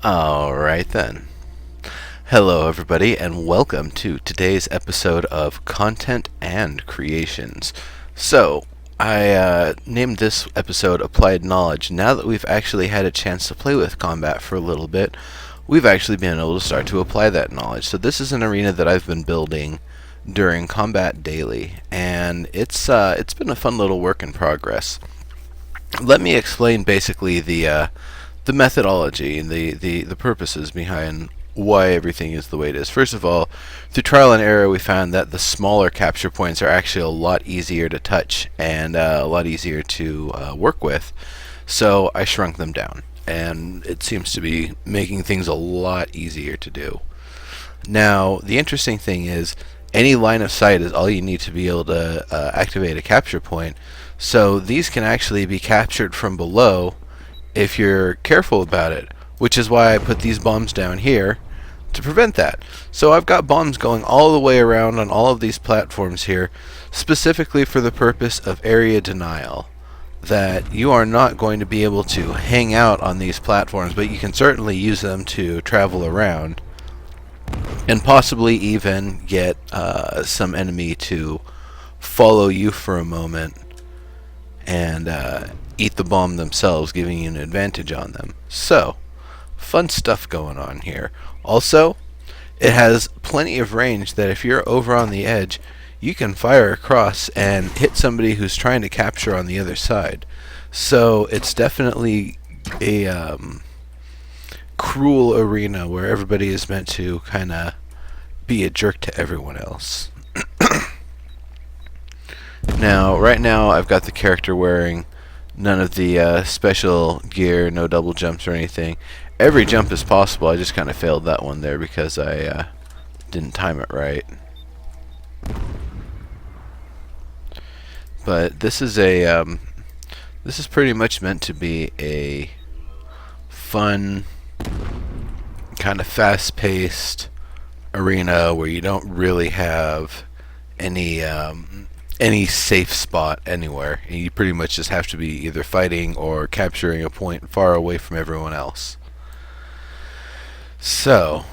Alright then. Hello, everybody, and welcome to today's episode of Content and Creations. So, I named this episode Applied Knowledge. Now that we've actually had a chance to play with combat for a little bit, we've actually been able to start to apply that knowledge. So, this is an arena that I've been building during Combat Daily, and it's been a fun little work in progress. Let me explain basically the methodology and the purposes behind why everything is the way it is. First of all, through trial and error, we found that the smaller capture points are actually a lot easier to touch and a lot easier to work with. So I shrunk them down, and it seems to be making things a lot easier to do. Now, the interesting thing is, any line of sight is all you need to be able to activate a capture point. So these can actually be captured from below if you're careful about it, which is why I put these bombs down here to prevent that. So I've got bombs going all the way around on all of these platforms here, specifically for the purpose of area denial. That you are not going to be able to hang out on these platforms, but you can certainly use them to travel around and possibly even get some enemy to follow you for a moment and eat the bomb themselves, giving you an advantage on them. So, fun stuff going on here. Also, it has plenty of range that if you're over on the edge, you can fire across and hit somebody who's trying to capture on the other side. So, it's definitely a cruel arena where everybody is meant to kind of be a jerk to everyone else. Now, right now, I've got the character wearing none of the special gear, no double jumps or anything. Every jump is possible. I just kind of failed that one there because I didn't time it right. But this is this is pretty much meant to be a fun, kind of fast-paced arena where you don't really have any any safe spot anywhere. You pretty much just have to be either fighting or capturing a point far away from everyone else. So,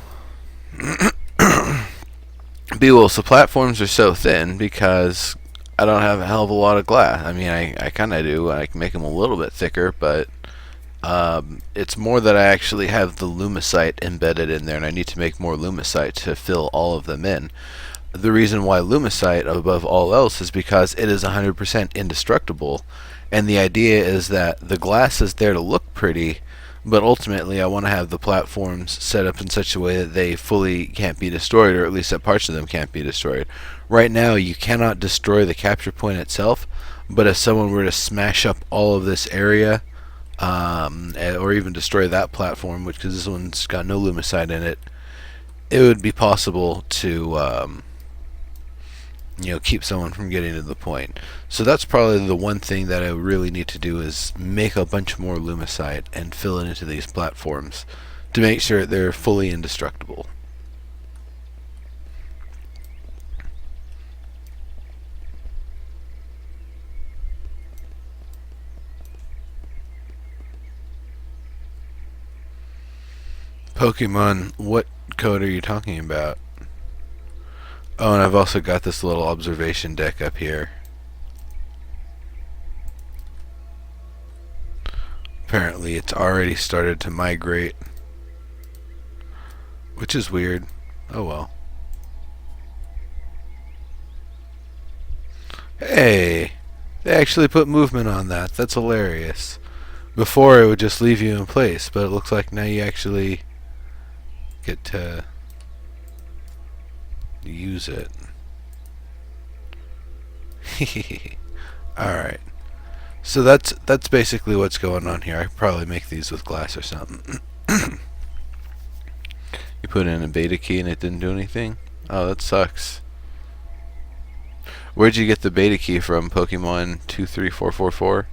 Beewell, so platforms are so thin because I don't have a hell of a lot of glass. I mean, I kind of do. I can make them a little bit thicker, but it's more that I actually have the Lumicite embedded in there, and I need to make more Lumicite to fill all of them in. The reason why Lumicite above all else is because it is 100% indestructible, and the idea is that the glass is there to look pretty, but ultimately I want to have the platforms set up in such a way that they fully can't be destroyed, or at least that parts of them can't be destroyed. Right now you cannot destroy the capture point itself, but if someone were to smash up all of this area, or even destroy that platform, which because this one's got no Lumicite in it, it would be possible to keep someone from getting to the point. So that's probably the one thing that I really need to do is make a bunch more Lumicite and fill it into these platforms to make sure they're fully indestructible. Pokemon, what code are you talking about? Oh, and I've also got this little observation deck up here. Apparently it's already started to migrate, which is weird. Oh well. Hey, they actually put movement on that. That's hilarious. Before it would just leave you in place, but it looks like now you actually get to use it. Alright. So that's basically what's going on here. I could probably make these with glass or something. You put in a beta key and it didn't do anything? Oh, that sucks. Where'd you get the beta key from, Pokemon 23444?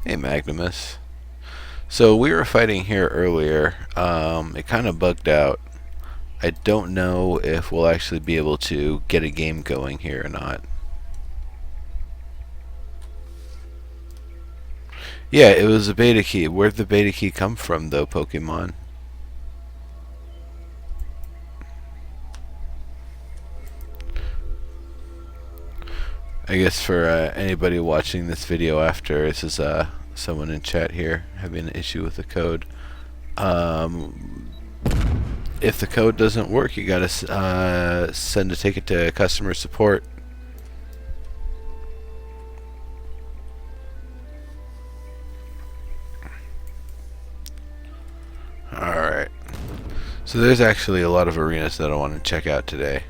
Hey, Magnumus. So we were fighting here earlier. It kind of bugged out. I don't know if we'll actually be able to get a game going here or not. Yeah, it was a beta key. Where'd the beta key come from, though, Pokemon? I guess for anybody watching this video after, this is someone in chat here having an issue with the code. If the code doesn't work, you gotta send a ticket to customer support. Alright. So there's actually a lot of arenas that I want to check out today.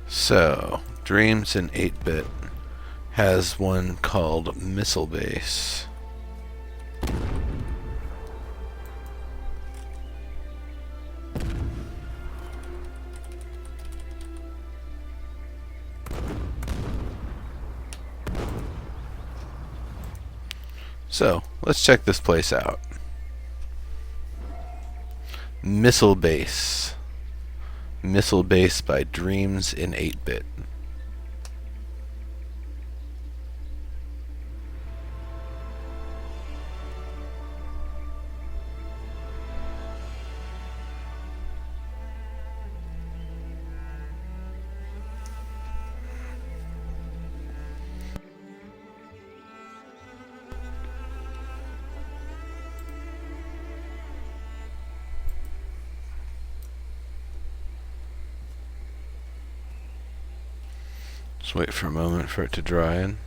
So, Dreams in 8-bit has one called Missile Base. So, let's check this place out. Missile Base. Missile Base by Dreams in 8-bit. Just wait for a moment for it to dry in.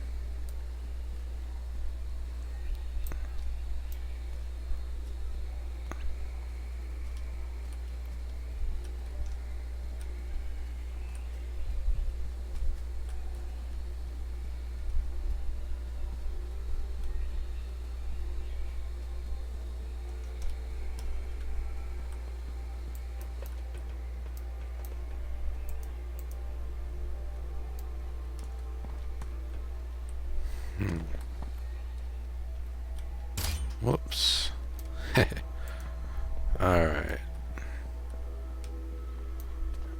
Whoops. Alright.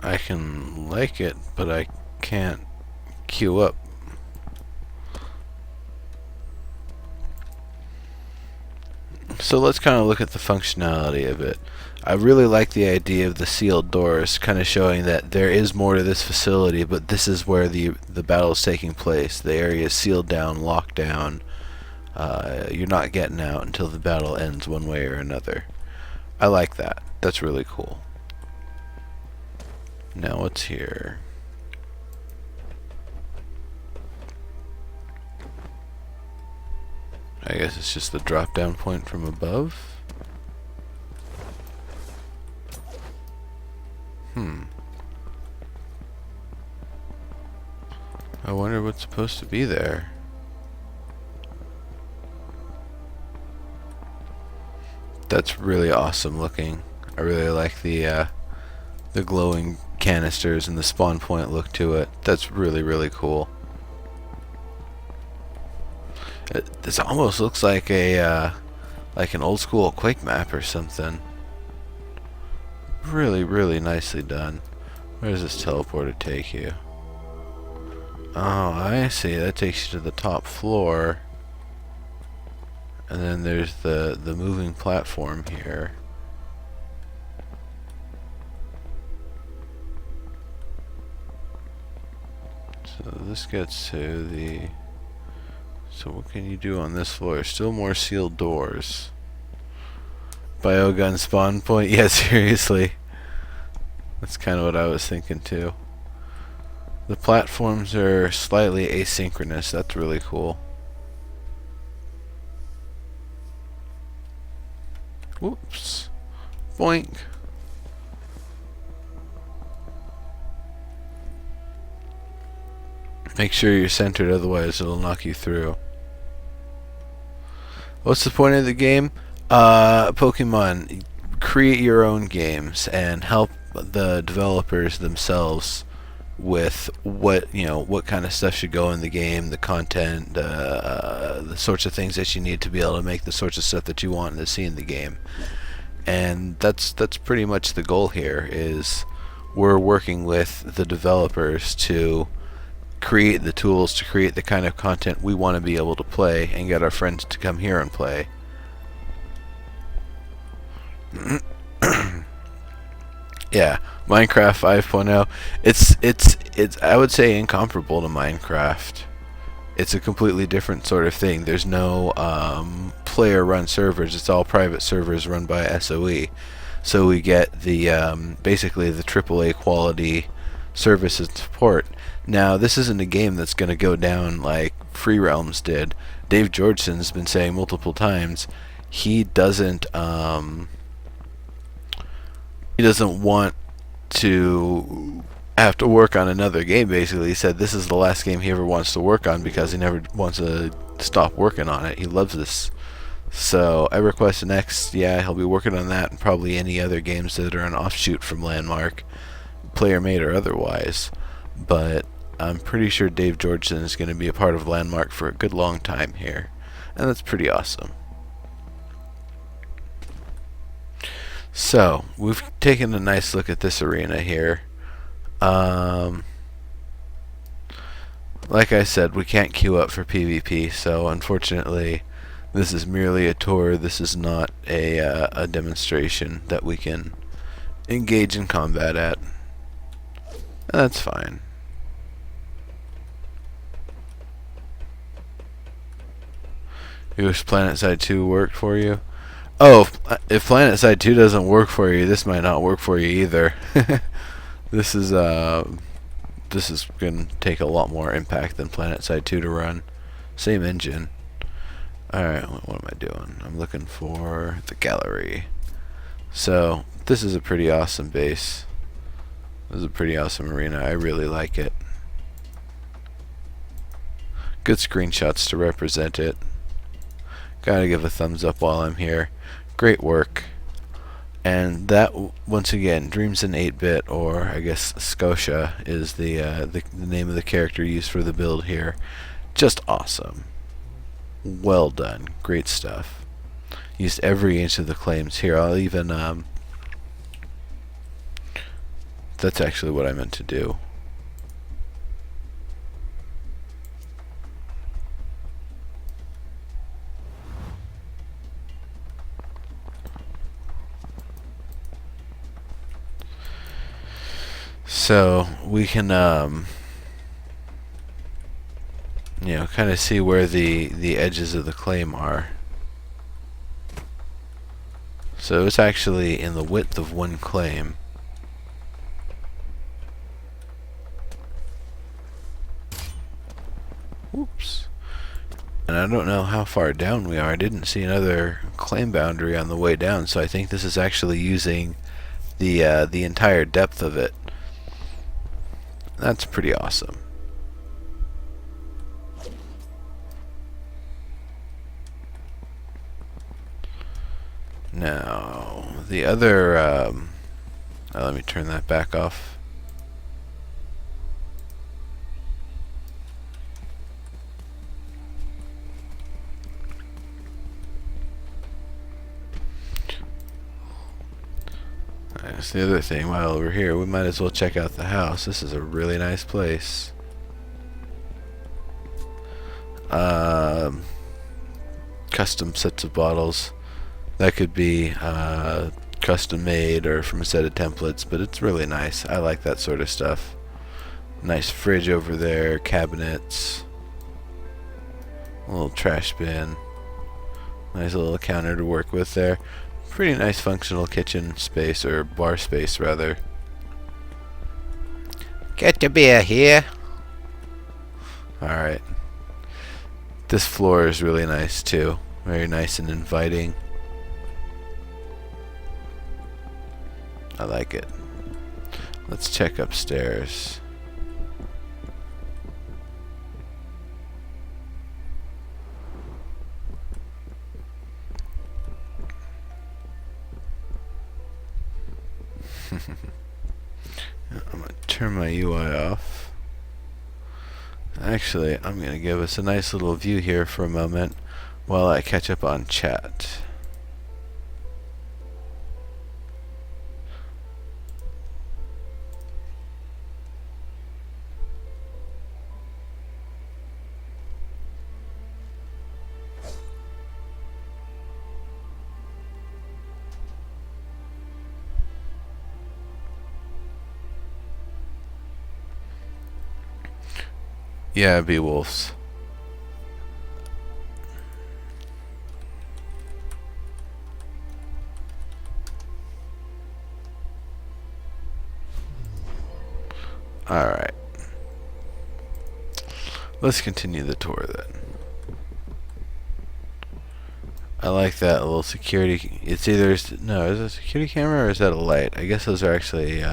I can like it, but I can't queue up. So let's kind of look at the functionality of it. I really like the idea of the sealed doors, kind of showing that there is more to this facility, but this is where the battle is taking place. The area is sealed down, locked down. You're not getting out until the battle ends one way or another. I like that. That's really cool. Now what's here? I guess it's just the drop down point from above. I wonder what's supposed to be there. That's really awesome looking. I really like the glowing canisters and the spawn point look to it. That's really, really cool. This almost looks like a like an old school Quake map or something. Really, really nicely done. Where does this teleporter take you? Oh, I see. That takes you to the top floor. And then there's the moving platform here. So this gets to the... So what can you do on this floor? Still more sealed doors. Biogun spawn point? Yeah, seriously. That's kind of what I was thinking too. The platforms are slightly asynchronous. That's really cool. Whoops. Boink. Make sure you're centered, otherwise it'll knock you through. What's the point of the game? Pokemon, create your own games and help the developers themselves with what kind of stuff should go in the game, the content, the sorts of things that you need to be able to make the sorts of stuff that you want to see in the game. And that's pretty much the goal here. Is we're working with the developers to create the tools to create the kind of content we want to be able to play and get our friends to come here and play. Yeah, Minecraft 5.0. It's I would say incomparable to Minecraft. It's a completely different sort of thing. There's no player-run servers. It's all private servers run by SOE. So we get the basically the AAA quality service and support. Now, this isn't a game that's going to go down like Free Realms did. Dave Georgeson's been saying multiple times he doesn't want to have to work on another game. Basically, he said this is the last game he ever wants to work on because he never wants to stop working on it. He loves this. So EverQuest Next, yeah, he'll be working on that and probably any other games that are an offshoot from Landmark, player made or otherwise. But I'm pretty sure Dave Georgeson is going to be a part of Landmark for a good long time here, and that's pretty awesome. So we've taken a nice look at this arena here. Like I said, we can't queue up for PvP, so unfortunately this is merely a tour. This is not a demonstration that we can engage in combat at. And that's fine. You wish PlanetSide 2 worked for you? Oh, if PlanetSide 2 doesn't work for you, this might not work for you either. This is going to take a lot more impact than PlanetSide 2 to run. Same engine. Alright, what am I doing? I'm looking for the gallery. So, this is a pretty awesome base. This is a pretty awesome arena. I really like it. Good screenshots to represent it. Gotta give a thumbs up while I'm here. Great work. And that, once again, Dreams in 8-bit, or I guess Scotia, is the name of the character used for the build here. Just awesome. Well done. Great stuff. Used every inch of the claims here. I'll even, that's actually what I meant to do. So we can, you know, kind of see where the edges of the claim are. So it's actually in the width of one claim. Oops. And I don't know how far down we are. I didn't see another claim boundary on the way down, so I think this is actually using the entire depth of it. That's pretty awesome. Now, the other, let me turn that back off. That's the other thing. While over here, we might as well check out the house. This is a really nice place. Custom sets of bottles. That could be custom made or from a set of templates, but it's really nice. I like that sort of stuff. Nice fridge over there, cabinets, a little trash bin, nice little counter to work with there. Pretty nice functional kitchen space, or bar space rather. Get your beer here. Alright. This floor is really nice too. Very nice and inviting. I like it. Let's check upstairs. I'm going to turn my UI off. Actually, I'm going to give us a nice little view here for a moment while I catch up on chat. Yeah, Beowulfs. Alright. Let's continue the tour then. I like that little security. It's either no, is it a security camera or is that a light? I guess those are actually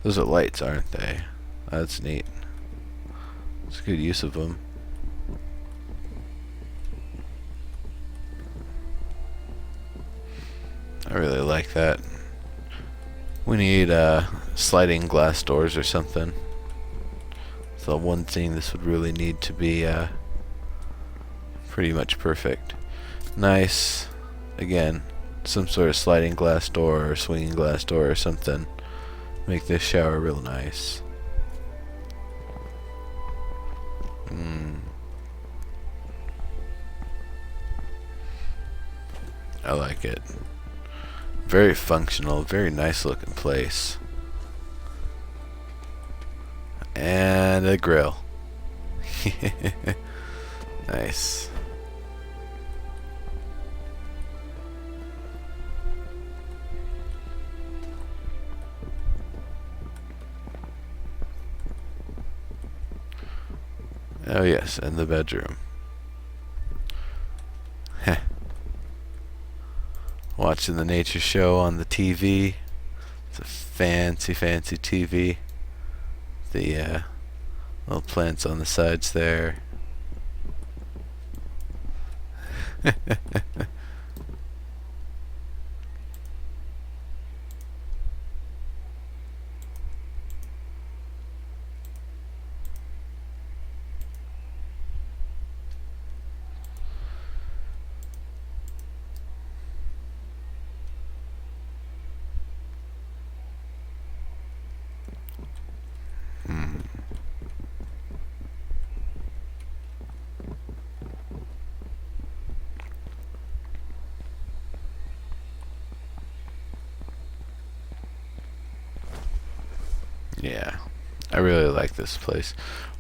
those are lights, aren't they? That's neat. It's good use of them. I really like that. We need sliding glass doors or something. So one thing this would really need to be pretty much perfect. Nice. Again, some sort of sliding glass door or swinging glass door or something. Make this shower real nice. I like it. Very functional, very nice looking place. And a grill. Nice. Oh yes, and the bedroom. Heh. Watching the nature show on the TV. It's a fancy, fancy TV. The little plants on the sides there. Yeah, I really like this place.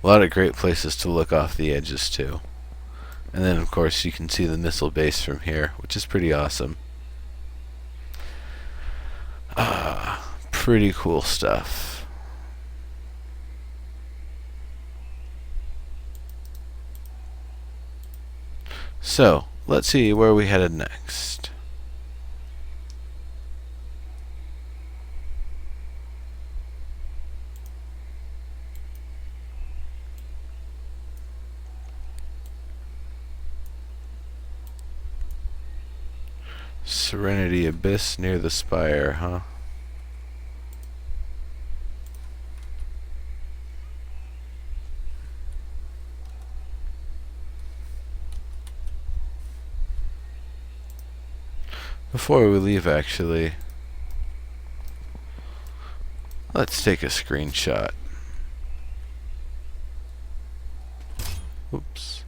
A lot of great places to look off the edges too. And then of course you can see the missile base from here, which is pretty awesome. Pretty cool stuff. So, let's see where we headed next. Serenity Abyss near the spire, huh? Before we leave, actually, let's take a screenshot. Oops.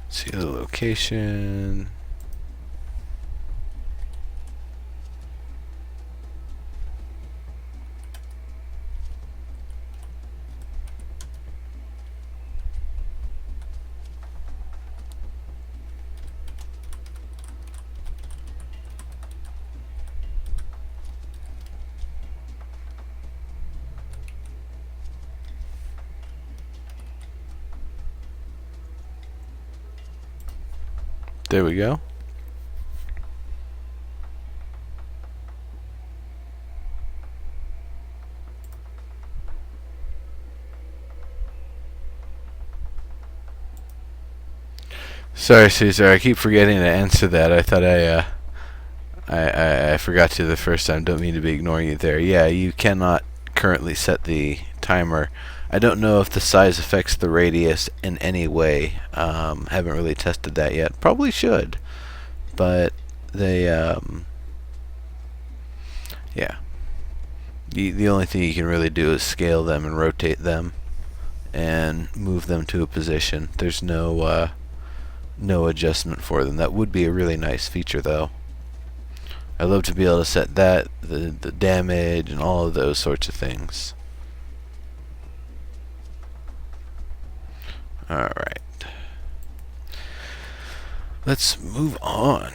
See the location. There we go. Sorry, Caesar. I keep forgetting to answer that. I thought I forgot to the first time. Don't mean to be ignoring you there. Yeah, you cannot currently set the timer. I don't know if the size affects the radius in any way. Haven't really tested that yet. Probably should, but they yeah. The only thing you can really do is scale them and rotate them and move them to a position. There's no adjustment for them. That would be a really nice feature, though. I'd love to be able to set that, the damage, and all of those sorts of things. Alright. Let's move on.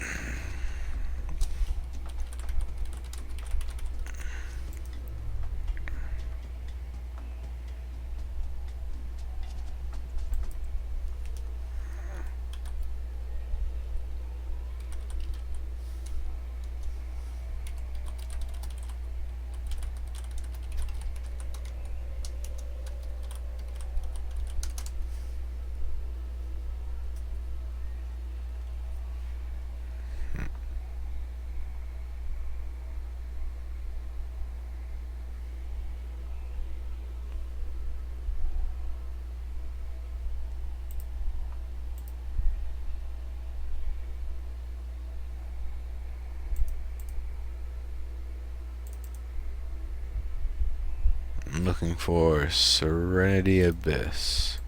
I'm looking for Serenity Abyss.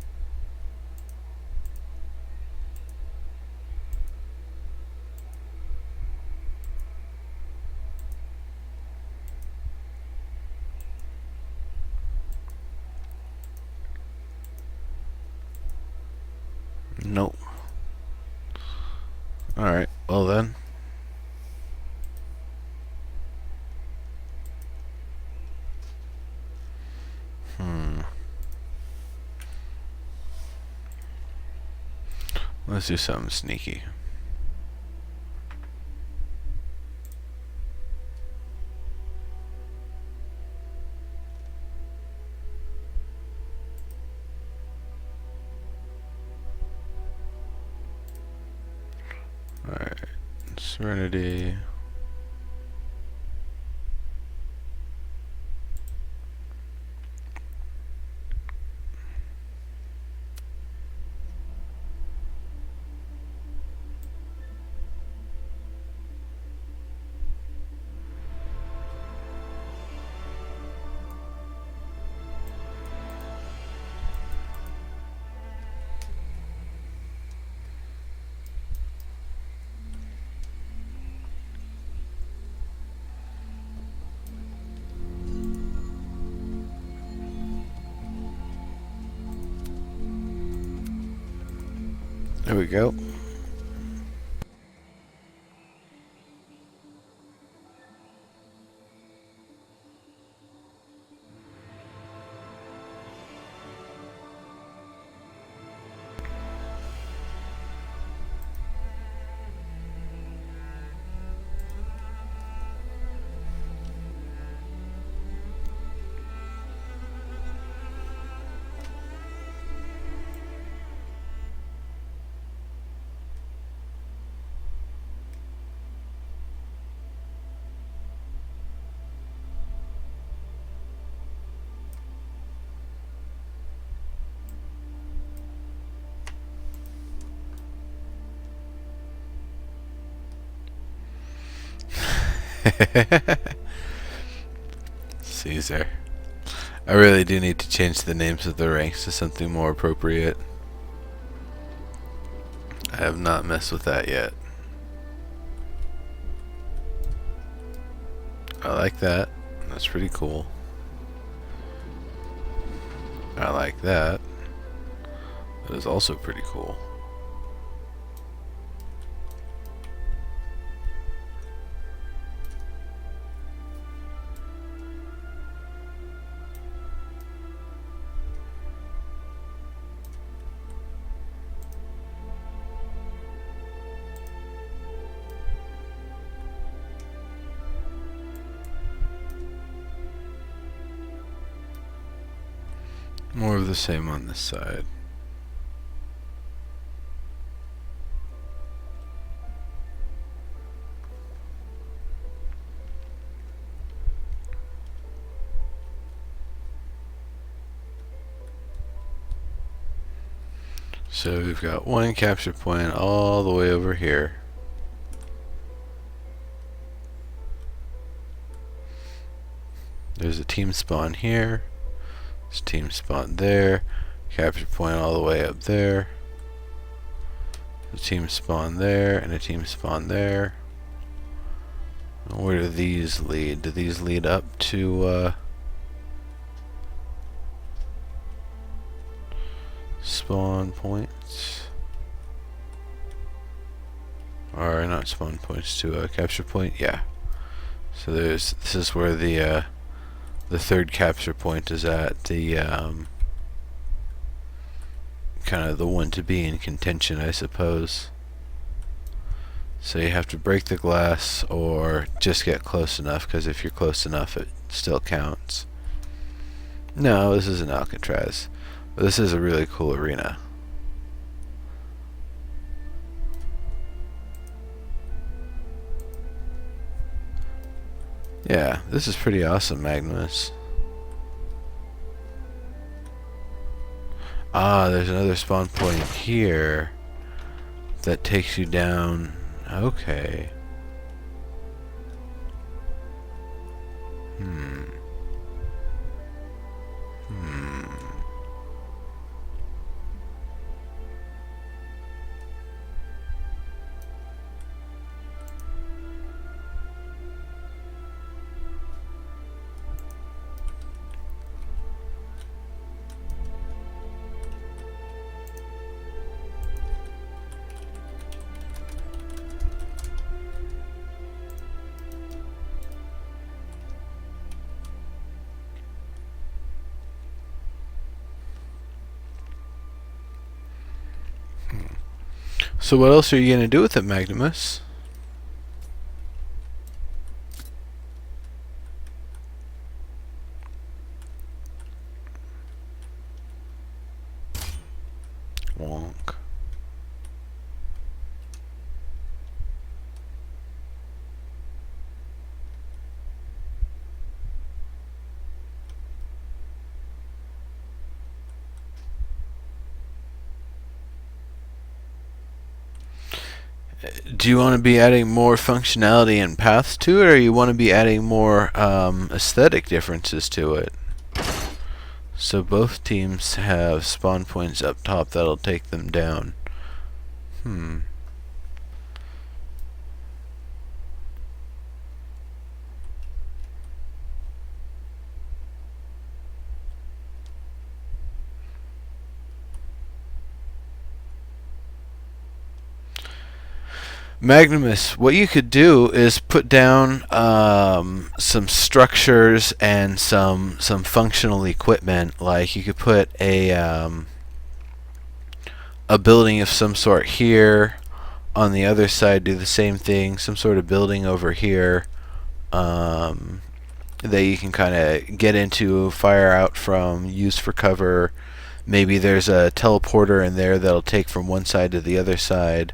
Nope. Alright, well then. Let's do something sneaky. Alright, Serenity. There we go. Caesar. I really do need to change the names of the ranks to something more appropriate. I have not messed with that yet. I like that. That's pretty cool. I like that. That is also pretty cool. More of the same on this side. So we've got one capture point all the way over here. There's a team spawn here. There's a team spawn there. Capture point all the way up there. A team spawn there and a team spawn there. Where do these lead? Do these lead up to spawn points? Or not spawn points, to a capture point? Yeah. So this is where the third capture point is at, the kind of the one to be in contention, I suppose. So you have to break the glass or just get close enough, because if you're close enough it still counts. No, this isn't Alcatraz, but this is a really cool arena. Yeah, this is pretty awesome, Magnus. Ah, there's another spawn point here that takes you down. Okay. So what else are you going to do with it, Magnimus? Wonk. Do you want to be adding more functionality and paths to it, or you want to be adding more aesthetic differences to it? So both teams have spawn points up top that'll take them down. Magnimus, what you could do is put down some structures and some functional equipment. Like you could put a building of some sort here. On the other side, do the same thing. Some sort of building over here that you can kind of get into, fire out from, use for cover. Maybe there's a teleporter in there that'll take from one side to the other side.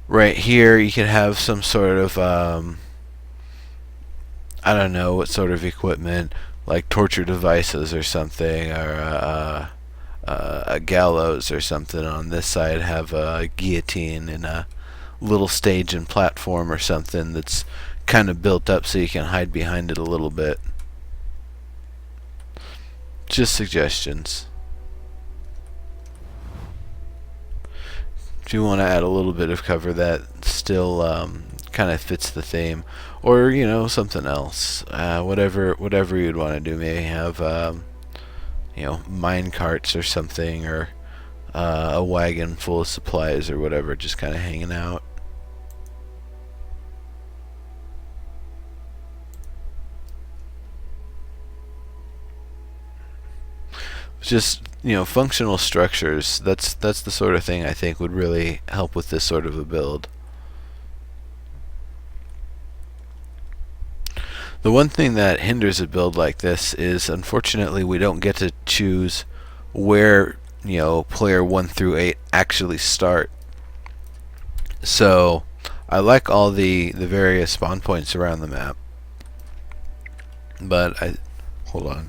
Right here you could have some sort of I don't know what sort of equipment, like torture devices or something, or a gallows or something. On this side have a guillotine and a little stage and platform or something that's kind of built up so you can hide behind it a little bit. Just suggestions. If you want to add a little bit of cover that still kind of fits the theme, or something else, whatever you'd want to do. Maybe have mine carts or something, or a wagon full of supplies or whatever, just kind of hanging out. Just functional structures. That's the sort of thing I think would really help with this sort of a build. The one thing that hinders a build like this is, unfortunately, we don't get to choose where, player 1 through 8 actually start. So I like all the various spawn points around the map, but hold on.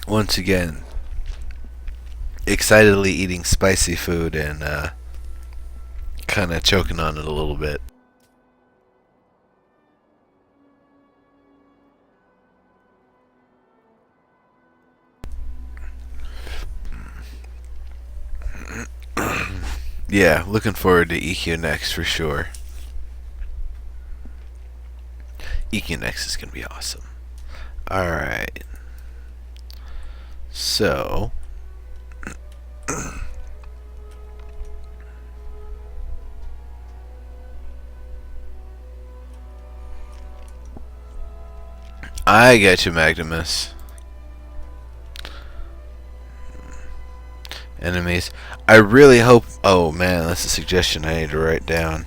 Once again, excitedly eating spicy food and kind of choking on it a little bit. Yeah, looking forward to EQ next for sure. EQ next is going to be awesome. Alright. So I get you, Magnimus. Enemies. I really hope... Oh, man, that's a suggestion I need to write down.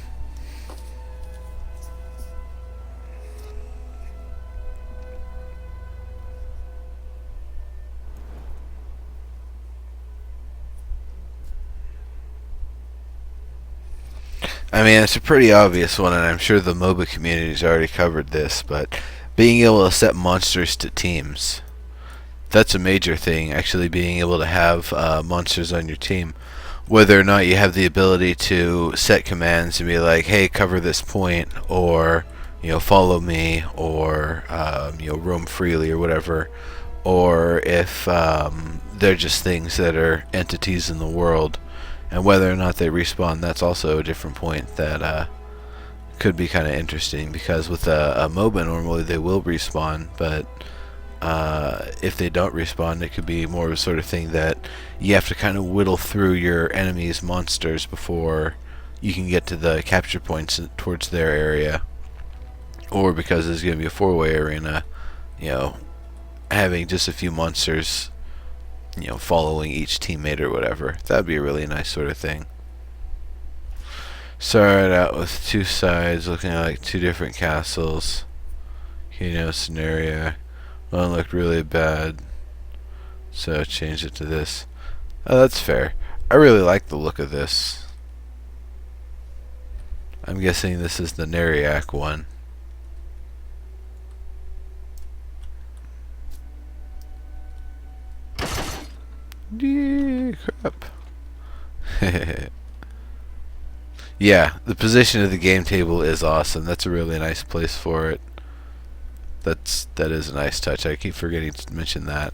I mean, it's a pretty obvious one, and I'm sure the MOBA community's already covered this, but being able to set monsters to teams. That's a major thing, actually being able to have monsters on your team. Whether or not you have the ability to set commands and be like, hey, cover this point, or, follow me, or, roam freely, or whatever. Or if they're just things that are entities in the world. And whether or not they respawn, that's also a different point that could be kind of interesting, because with a MOBA normally they will respawn, but if they don't respawn, it could be more of a sort of thing that you have to kind of whittle through your enemies' monsters before you can get to the capture points towards their area. Or because it's going to be a four-way arena, having just a few monsters following each teammate or whatever. That'd be a really nice sort of thing. Started out with two sides looking like two different castles. Scenario. One looked really bad, so I changed it to this. Oh, that's fair. I really like the look of this. I'm guessing this is the Neriak one. Yeah, crap. Yeah, the position of the game table is awesome. That's a really nice place for it. That is a nice touch. I keep forgetting to mention that.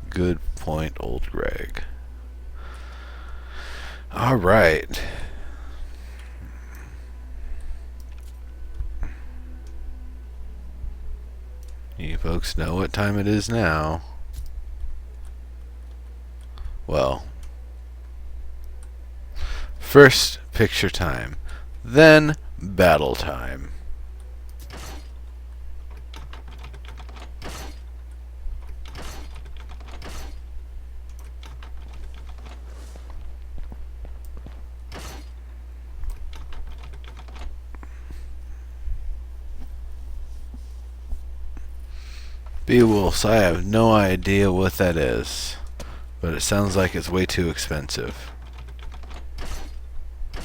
Good point, old Greg. All right. You folks know what time it is now. Well, first picture time, then battle time. Beowulfs, I have no idea what that is, but it sounds like it's way too expensive.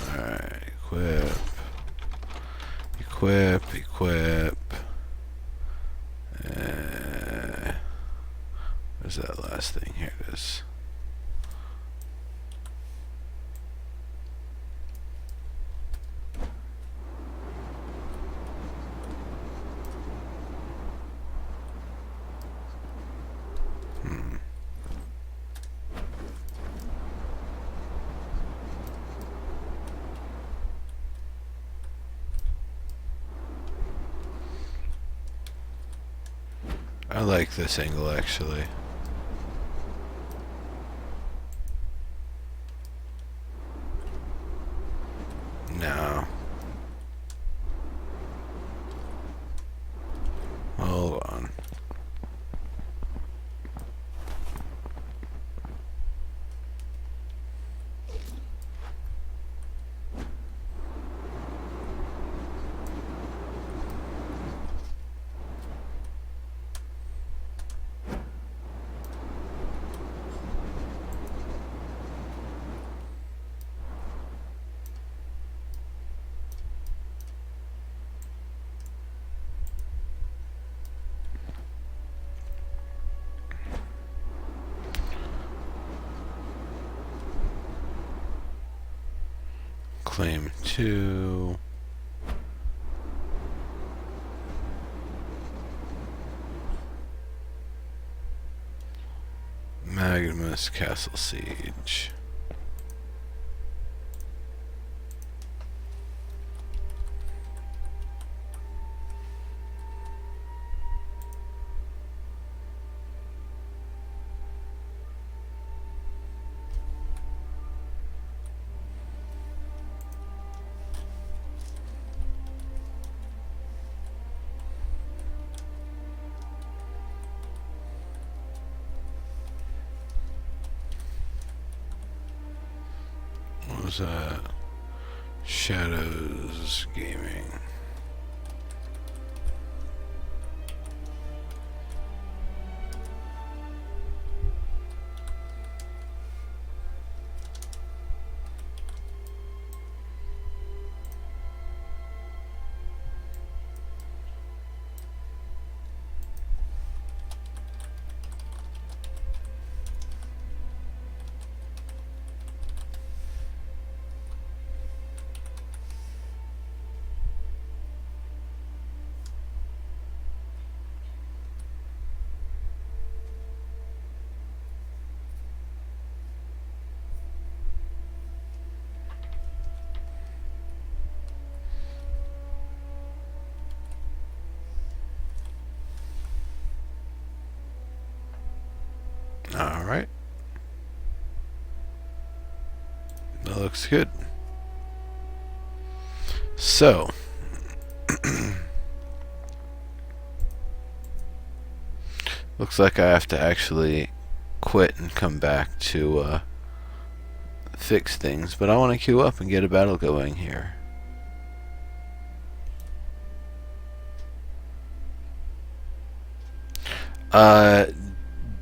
Alright, equip. Where's that last thing? Here it is. I like this angle actually. No. Hold on. Claim 2. Magnimus Castle Siege. What was that? Shadows Gaming. Alright. That looks good. So, looks like I have to actually quit and come back to fix things, but I want to queue up and get a battle going here.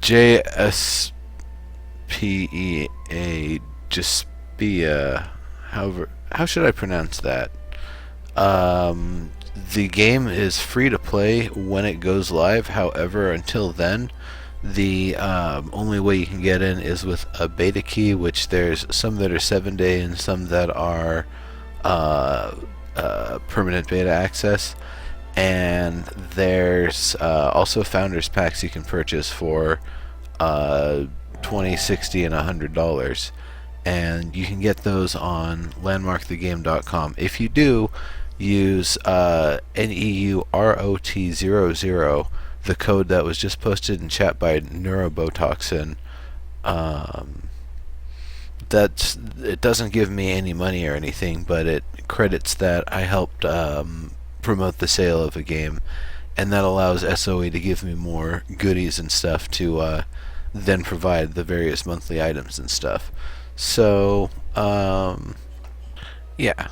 JSPEA Jaspia. However, how should I pronounce that? The game is free to play when it goes live. However, until then, the only way you can get in is with a beta key, which there's some that are 7-day and some that are permanent beta access. And there's also founders packs you can purchase for $20, $60, and $100, and you can get those on landmarkthegame.com. If you do use NEUROT00, the code that was just posted in chat by Neurobotoxin, it doesn't give me any money or anything, but it credits that I helped promote the sale of a game, and that allows SOE to give me more goodies and stuff to then provide the various monthly items and stuff. So, yeah.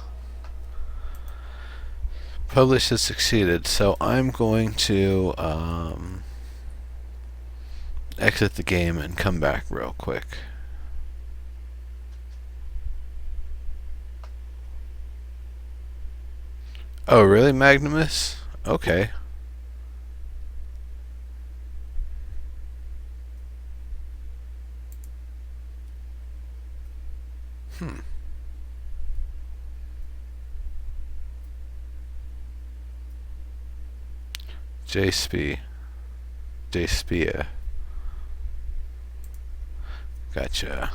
Publish has succeeded, so I'm going to exit the game and come back real quick. Oh, really, Magnimus? Okay. Jaspia. Gotcha.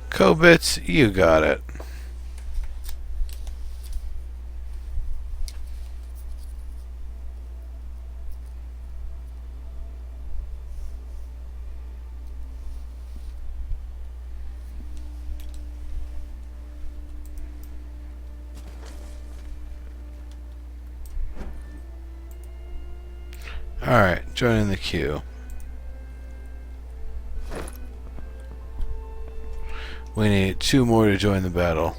Kobits, you got it. Alright, joining the queue. We need 2 more to join the battle.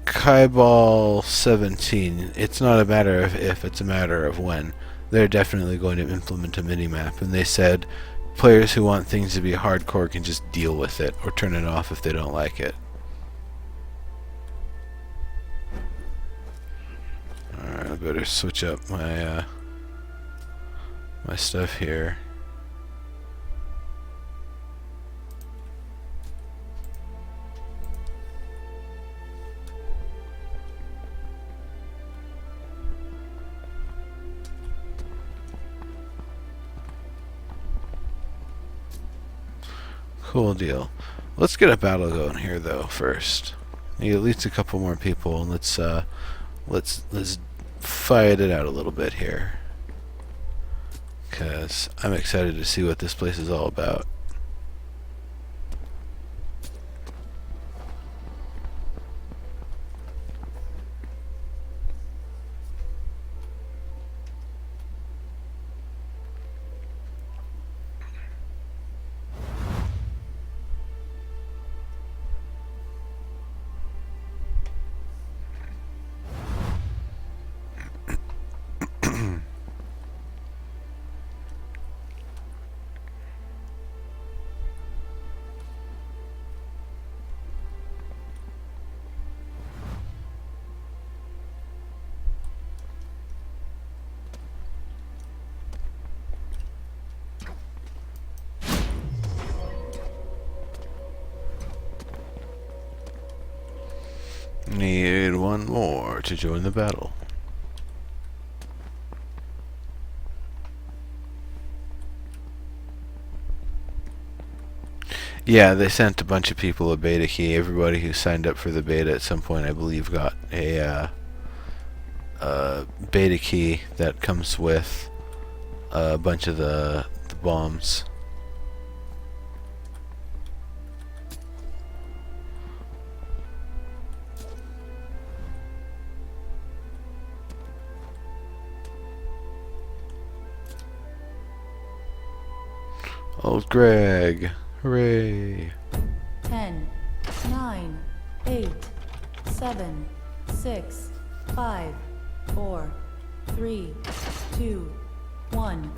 Kyball 17. It's not a matter of if, it's a matter of when. They're definitely going to implement a minimap, and they said players who want things to be hardcore can just deal with it, or turn it off if they don't like it. Alright, I better switch up my my stuff here. Cool deal. Let's get a battle going here though first. Need at least a couple more people, and let's fight it out a little bit here. 'Cause I'm excited to see what this place is all about. Need 1 more to join the battle. Yeah, they sent a bunch of people a beta key. Everybody who signed up for the beta at some point, I believe, got a beta key that comes with a bunch of the bombs. Old Greg. Hooray. 10, 9, 8, 7, 6, 5, 4, 3, 2, 1.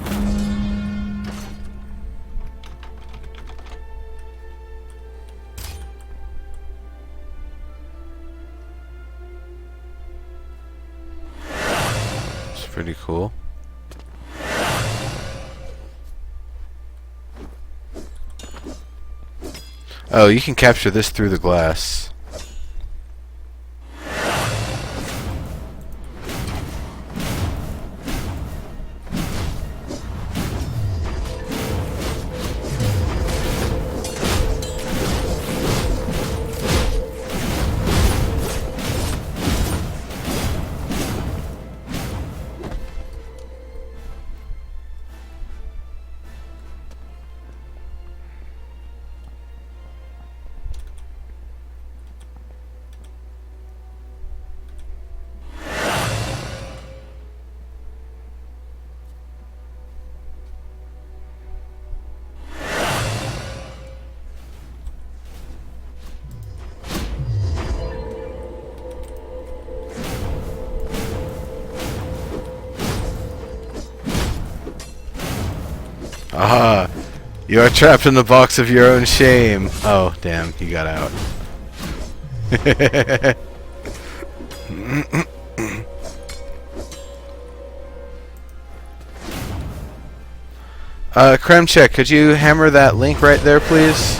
It's pretty cool. Oh, you can capture this through the glass. Aha! You are trapped in the box of your own shame. Oh, damn, he got out. Kremcheck, could you hammer that link right there, please?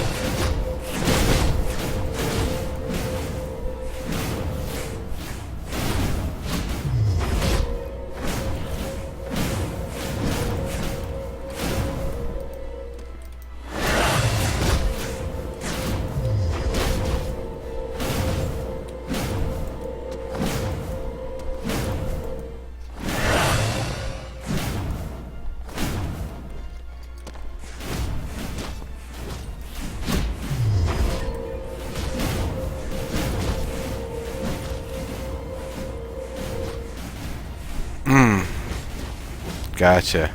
Gotcha.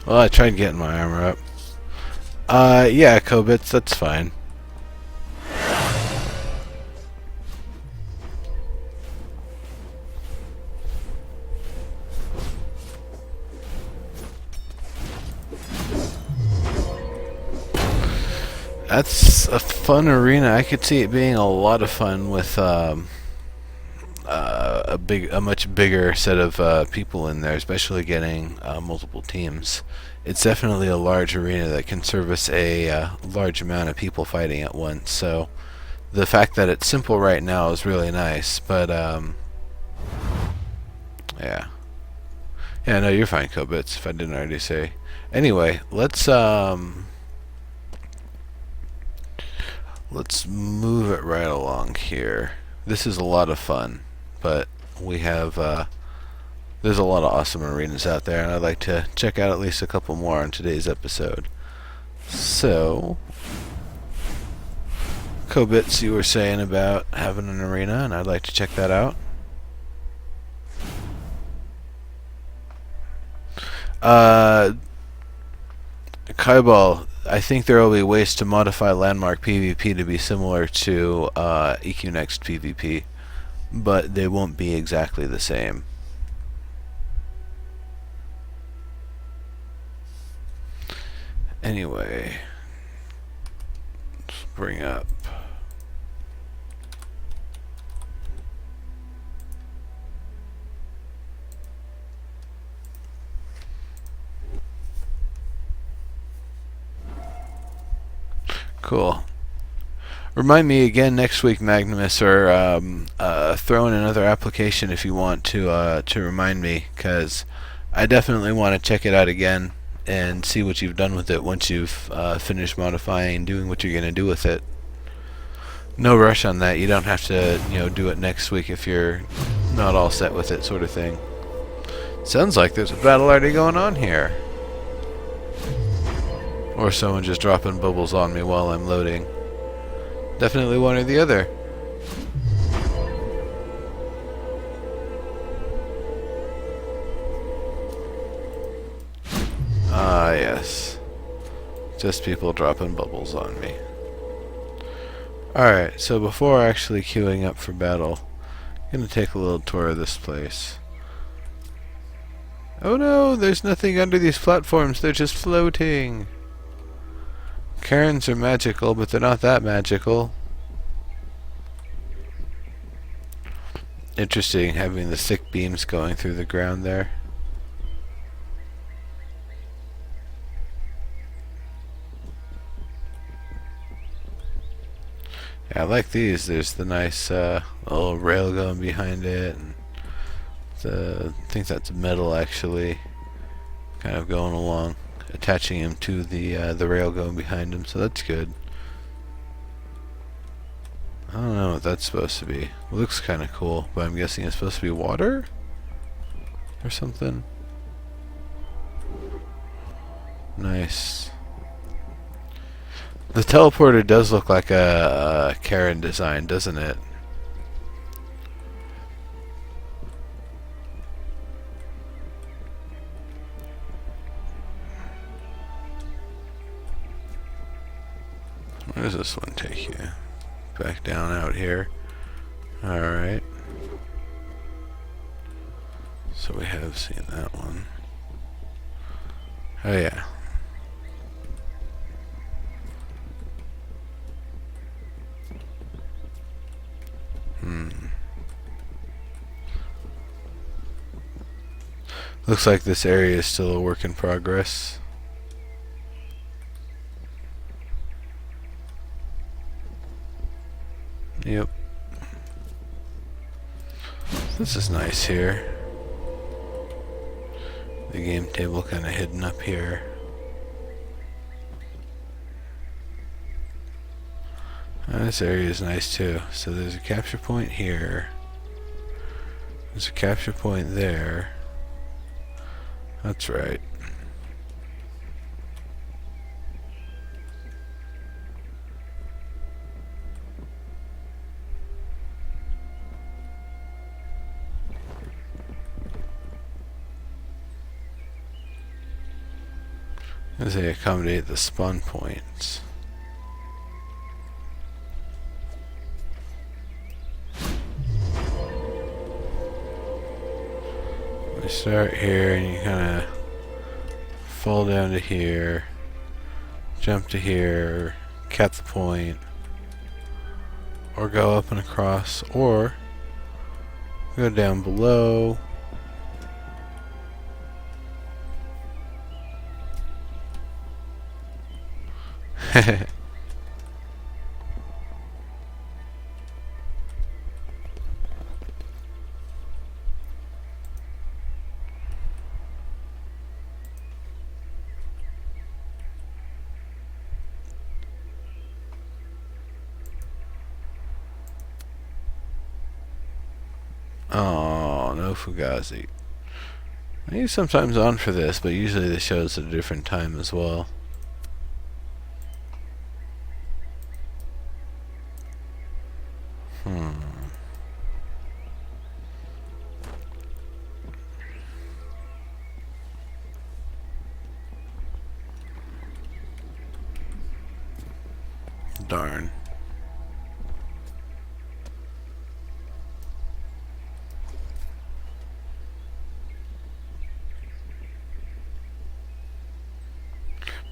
Well, I tried getting my armor up. Yeah, Kobits, that's fine. That's a fun arena. I could see it being a lot of fun with a much bigger set of people in there, especially getting multiple teams. It's definitely a large arena that can service a large amount of people fighting at once. So the fact that it's simple right now is really nice. But yeah, no, you're fine, Kobits. If I didn't already say. Anyway, let's move it right along here. This is a lot of fun, but we have there's a lot of awesome arenas out there, and I'd like to check out at least a couple more on today's episode. So, Kobits, you were saying about having an arena, and I'd like to check that out. Kyball, I think there will be ways to modify Landmark PvP to be similar to EQ Next PvP, but they won't be exactly the same. Anyway, let's bring up cool. Remind me again next week, Magnumus, or throw in another application if you want to remind me, because I definitely want to check it out again and see what you've done with it once you've finished modifying and doing what you're going to do with it. No rush on that. You don't have to, do it next week if you're not all set with it, sort of thing. Sounds like there's a battle already going on here. Or someone just dropping bubbles on me while I'm loading. Definitely one or the other. Ah, yes. Just people dropping bubbles on me. Alright, so before actually queuing up for battle, I'm gonna take a little tour of this place. Oh no, there's nothing under these platforms, they're just floating. Cairns are magical, but they're not that magical. Interesting having the thick beams going through the ground there. Yeah, I like these. There's the nice little rail going behind it, and I think that's metal actually, kind of going along, attaching him to the rail going behind him. So that's good. I don't know what that's supposed to be. It looks kind of cool, but I'm guessing it's supposed to be water or something. Nice. The teleporter does look like a Karen design, doesn't it? Where does this one take you? Back down out here. Alright. So we have seen that one. Oh yeah. Looks like this area is still a work in progress. Yep. This is nice here. The game table kind of hidden up here. This area is nice too. So there's a capture point here. There's a capture point there. That's right. As they accommodate the spawn points. We start here and you kind of fall down to here, jump to here, cap the point, or go up and across, or go down below. Oh, no Fugazi. He's sometimes on for this, but usually the show's at a different time as well. Darn.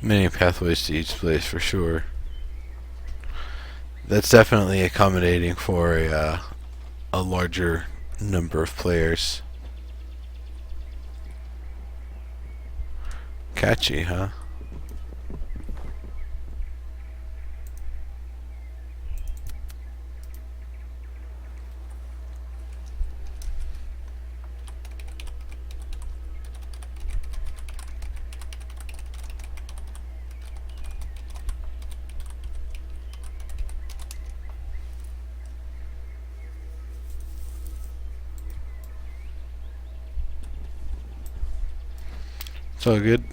Many pathways to each place for sure. That's definitely accommodating for a larger number of players. Catchy, huh? It's all good.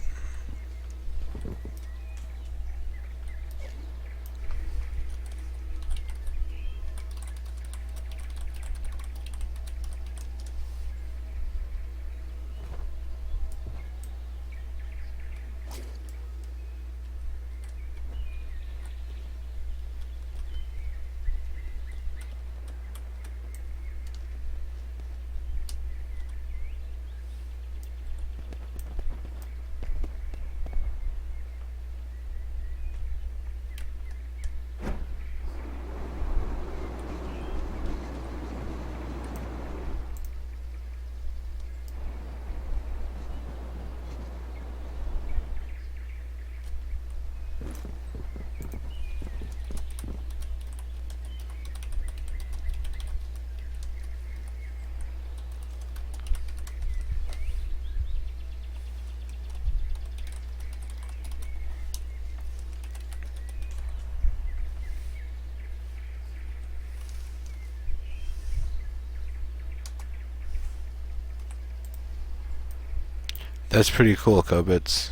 That's pretty cool, Kobits.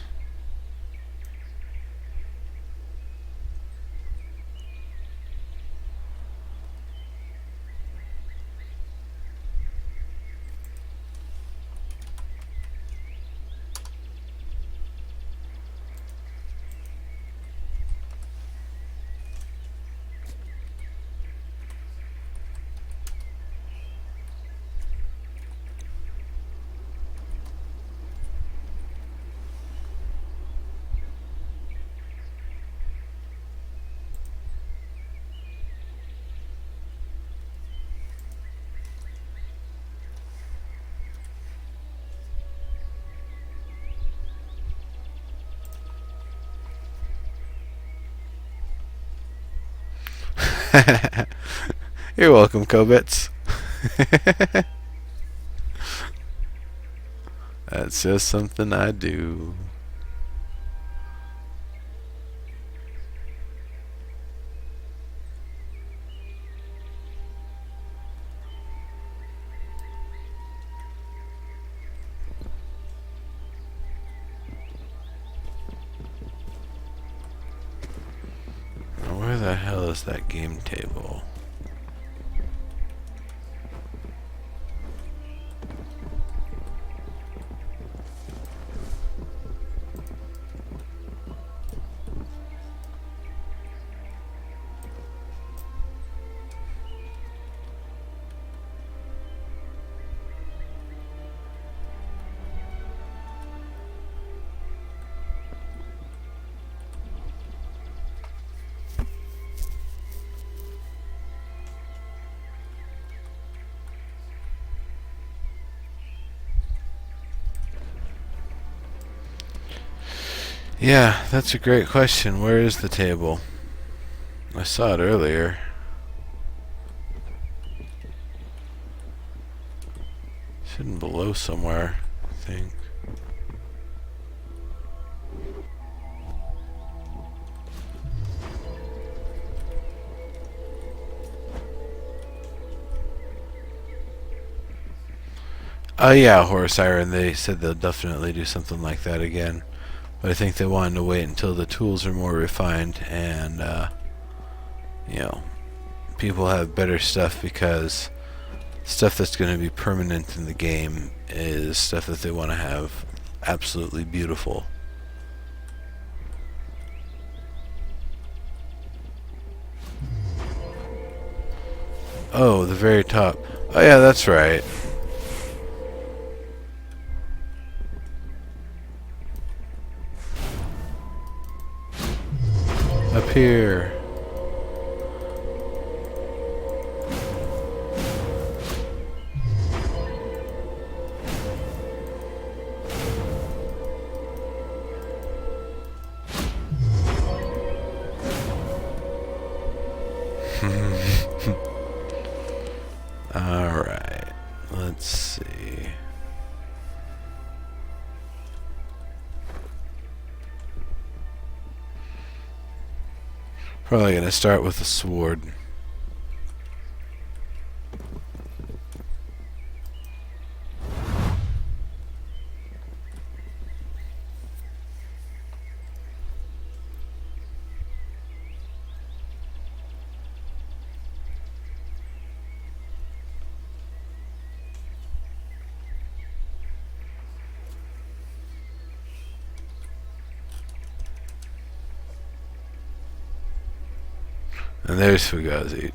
You're welcome, Kobits. That's just something I do. Now, where the hell is that game table? Yeah, that's a great question. Where is the table? I saw it earlier. It's hidden below somewhere, I think. Oh yeah, Horse Iron. They said they'll definitely do something like that again. But I think they wanted to wait until the tools are more refined and, you know, people have better stuff, because stuff that's going to be permanent in the game is stuff that they want to have absolutely beautiful. Oh, the very top. Oh yeah, that's right. Up here. Alright. Let's see. Probably gonna start with a sword. And there's Fugazi.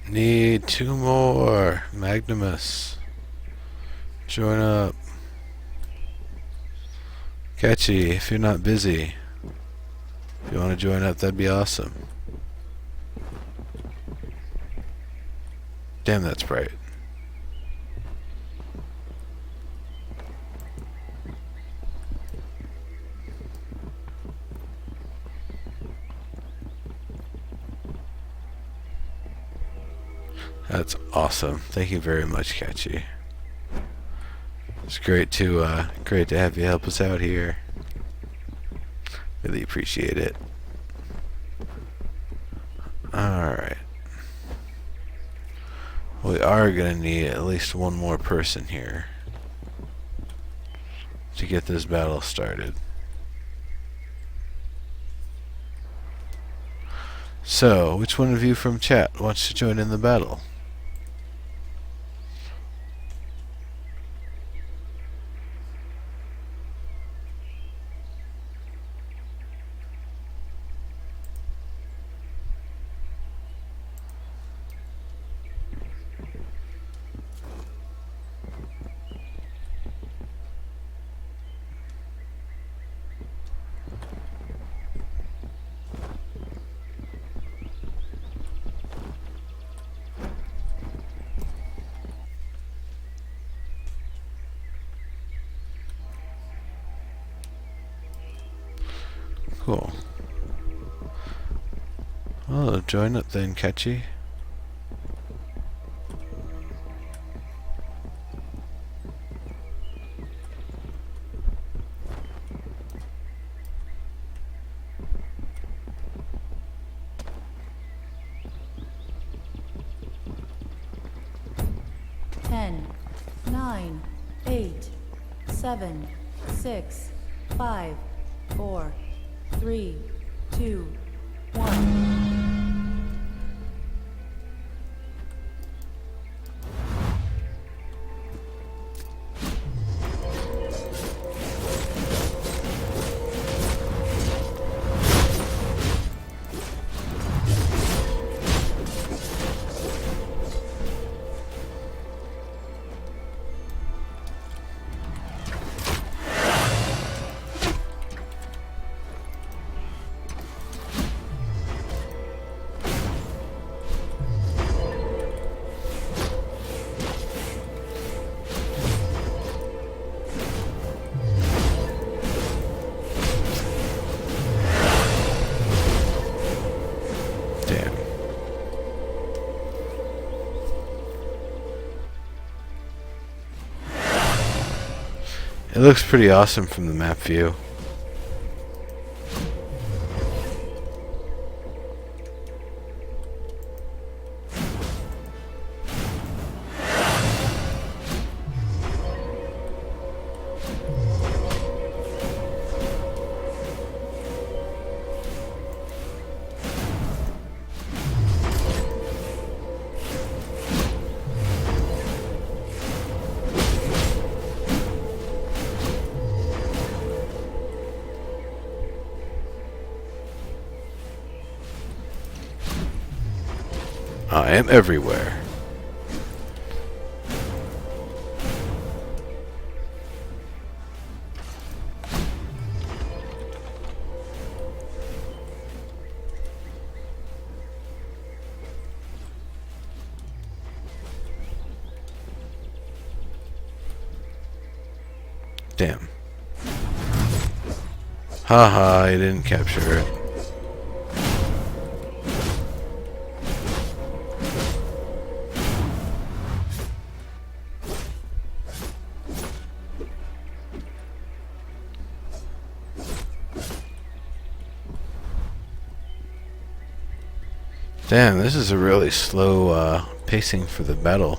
Need 2 more. Magnimus. Join up. Catchy, if you're not busy. If you want to join up, that'd be awesome. Damn, that's bright. That's awesome. Thank you very much, Catchy. It's great to have you help us out here. Really appreciate it. Alright. We are gonna need at least one more person here to get this battle started. So, which one of you from chat wants to join in the battle? Cool. Oh, join up then, Catchy. Ten, nine, 8, 7, 6, 5, 4, 3, 2, 1. Damn. It looks pretty awesome from the map view. I am everywhere. Damn. Haha, I didn't capture it. Damn, this is a really slow pacing for the battle.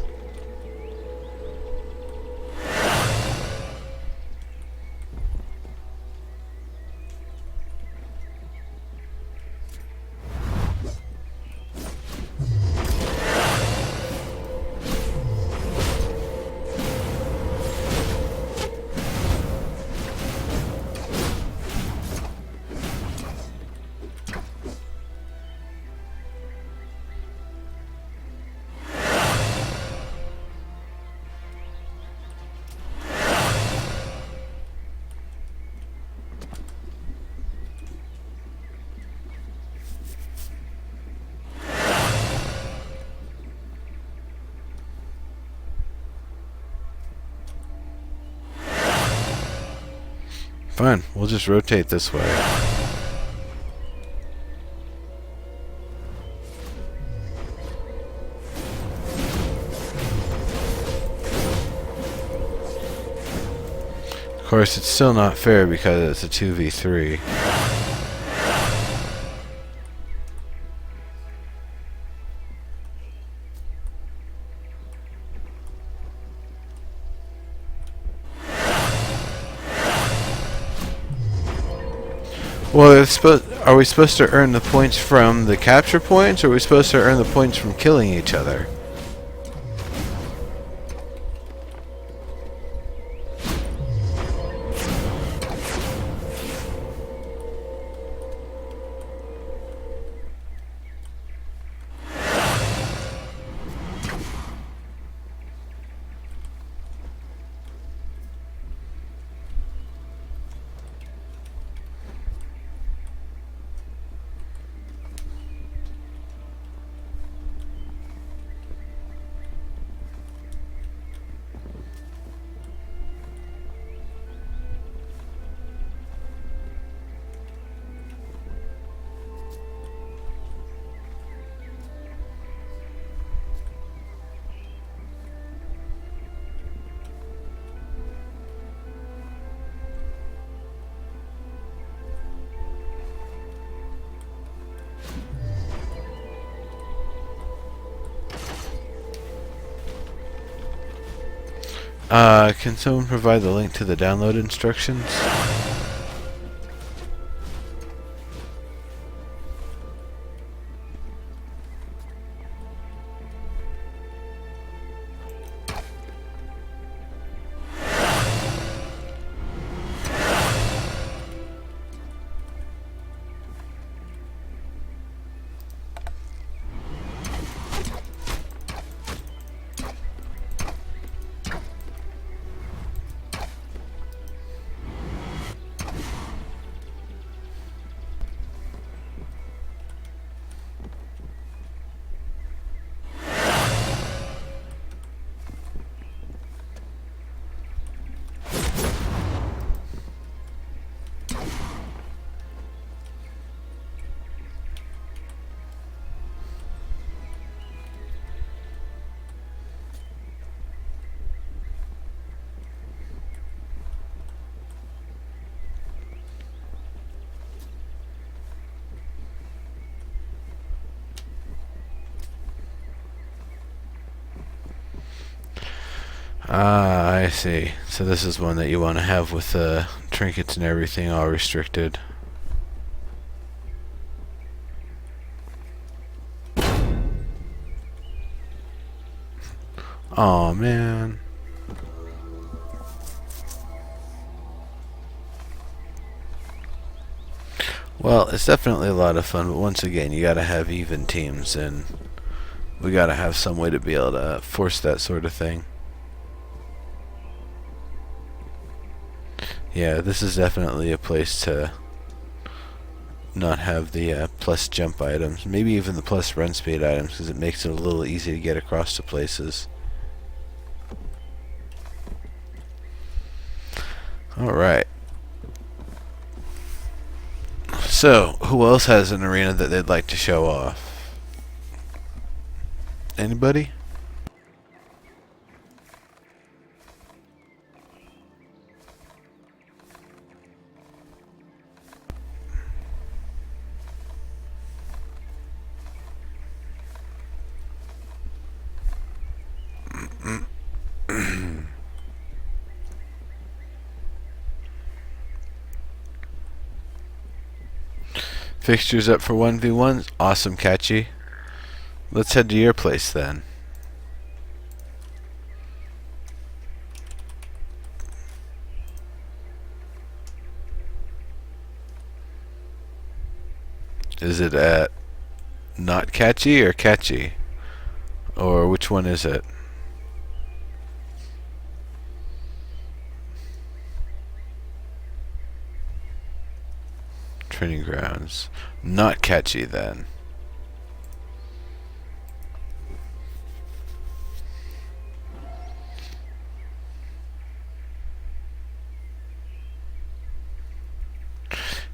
Fine, we'll just rotate this way. Of course, it's still not fair because it's a 2v3. Well, are we supposed to earn the points from the capture points, or are we supposed to earn the points from killing each other? Can someone provide the link to the download instructions? Ah, I see. So this is one that you want to have with trinkets and everything all restricted. Oh man. Well, it's definitely a lot of fun, but once again, you gotta have even teams, and we gotta have some way to be able to force that sort of thing. Yeah, this is definitely a place to not have the plus jump items, maybe even the plus run speed items, because it makes it a little easy to get across to places. Alright. So, who else has an arena that they'd like to show off? Anybody? Fixtures up for 1v1s? Awesome, Catchy. Let's head to your place then. Is it at not Catchy or Catchy? Or which one is it? Training grounds. Not Catchy then.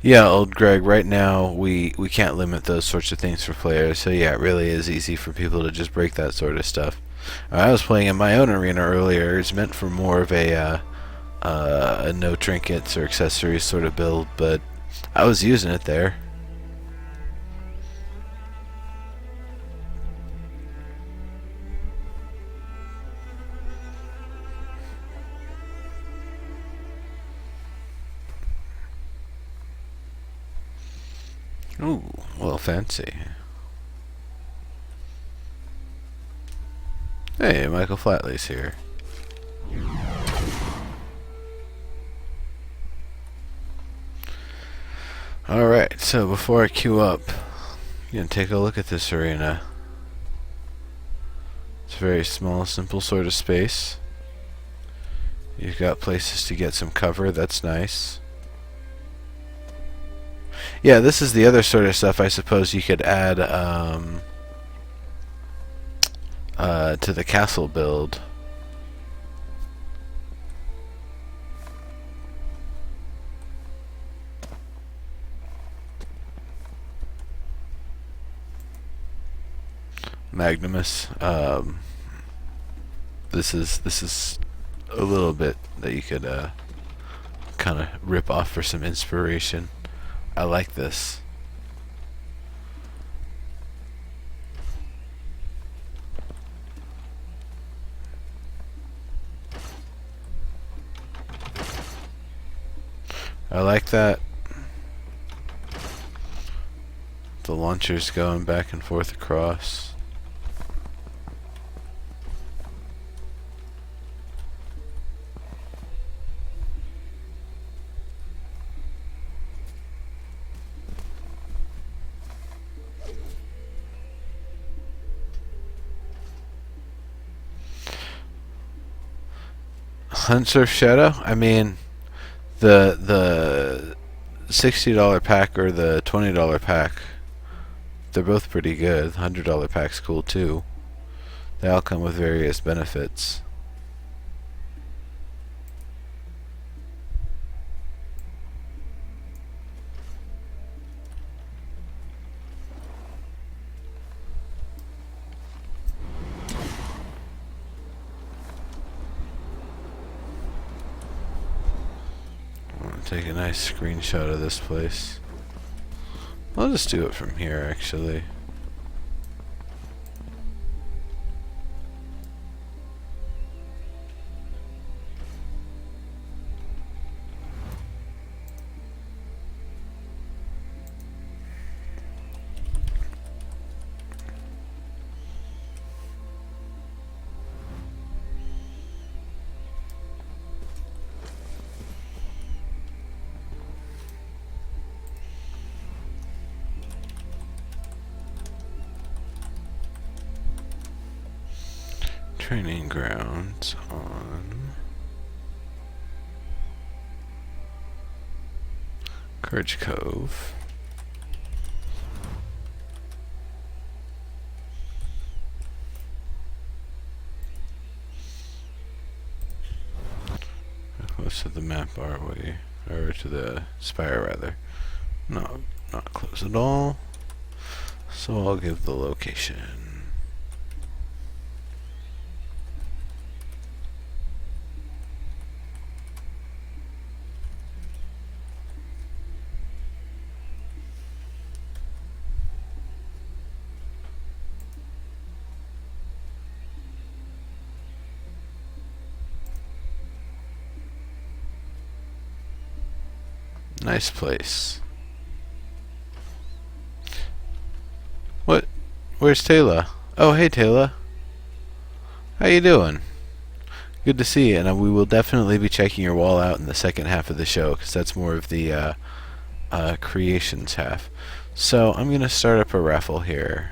Yeah, old Greg, right now we can't limit those sorts of things for players, so yeah, it really is easy for people to just break that sort of stuff. I was playing in my own arena earlier. It's meant for more of a no trinkets or accessories sort of build, but I was using it there. Ooh, well, fancy. Hey, Michael Flatley's here. Alright, so before I queue up, you can take a look at this arena. It's a very small, simple sort of space. You've got places to get some cover, that's nice. Yeah, this is the other sort of stuff I suppose you could add to the castle build. Magnimus. This is a little bit that you could kind of rip off for some inspiration. I like this. I like that. The launcher's going back and forth across. Huntsurf Shadow? I mean, the $60 pack or the $20 pack, they're both pretty good. The $100 pack's cool too. They all come with various benefits. Take a nice screenshot of this place. I'll just do it from here, actually. Training grounds on Courage Cove. Close to the map are we? Or to the spire rather. No, not close at all. So I'll give the location. Nice place. What? Where's Taylor? Oh, hey Taylor. How you doing? Good to see you, and we will definitely be checking your wall out in the second half of the show, because that's more of the creations half. So I'm gonna start up a raffle here.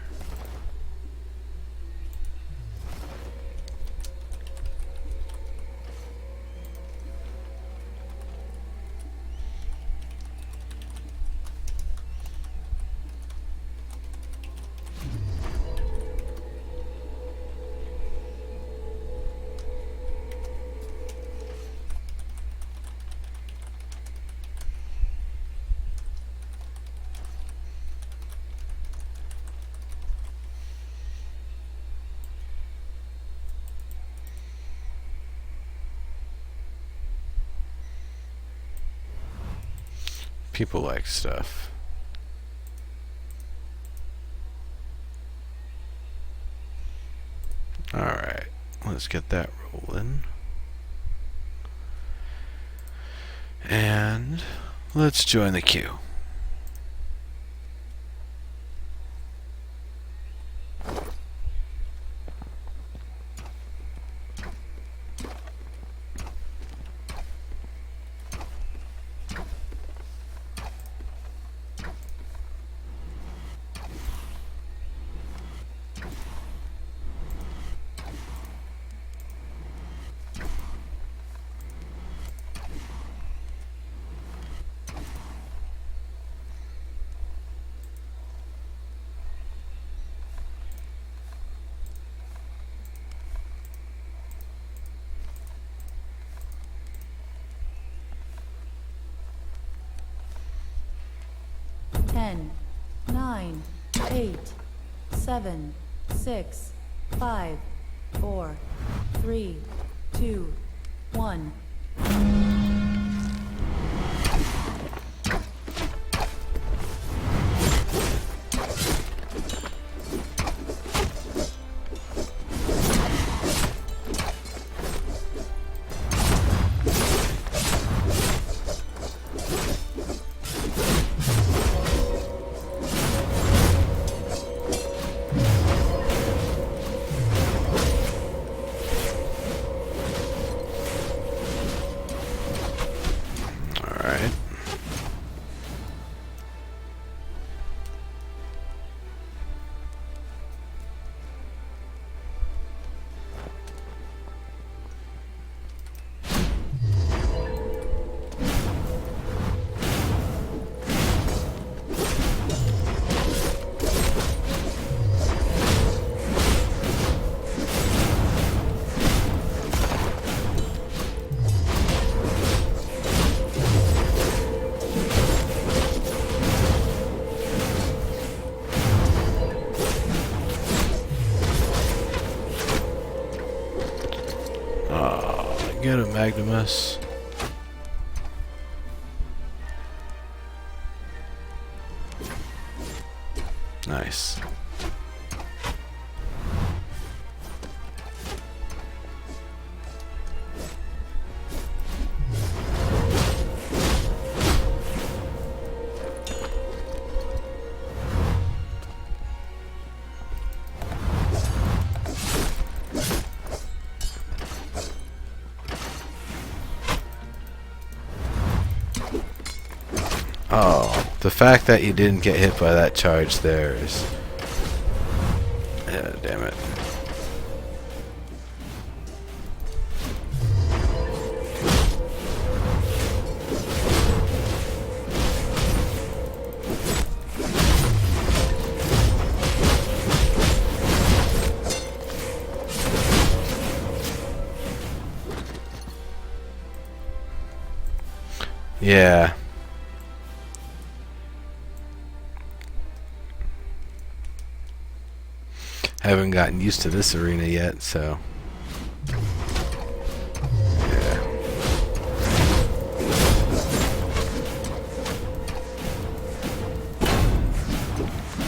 People like stuff. Alright, let's get that rolling. And let's join the queue. Ten, nine, 8, 7, 6, 5, 4, 3, 2, 1. Get him, Magnimus. Nice. Oh, the fact that you didn't get hit by that charge there is... Yeah, damn it. Yeah. Haven't gotten used to this arena yet, so... Yeah.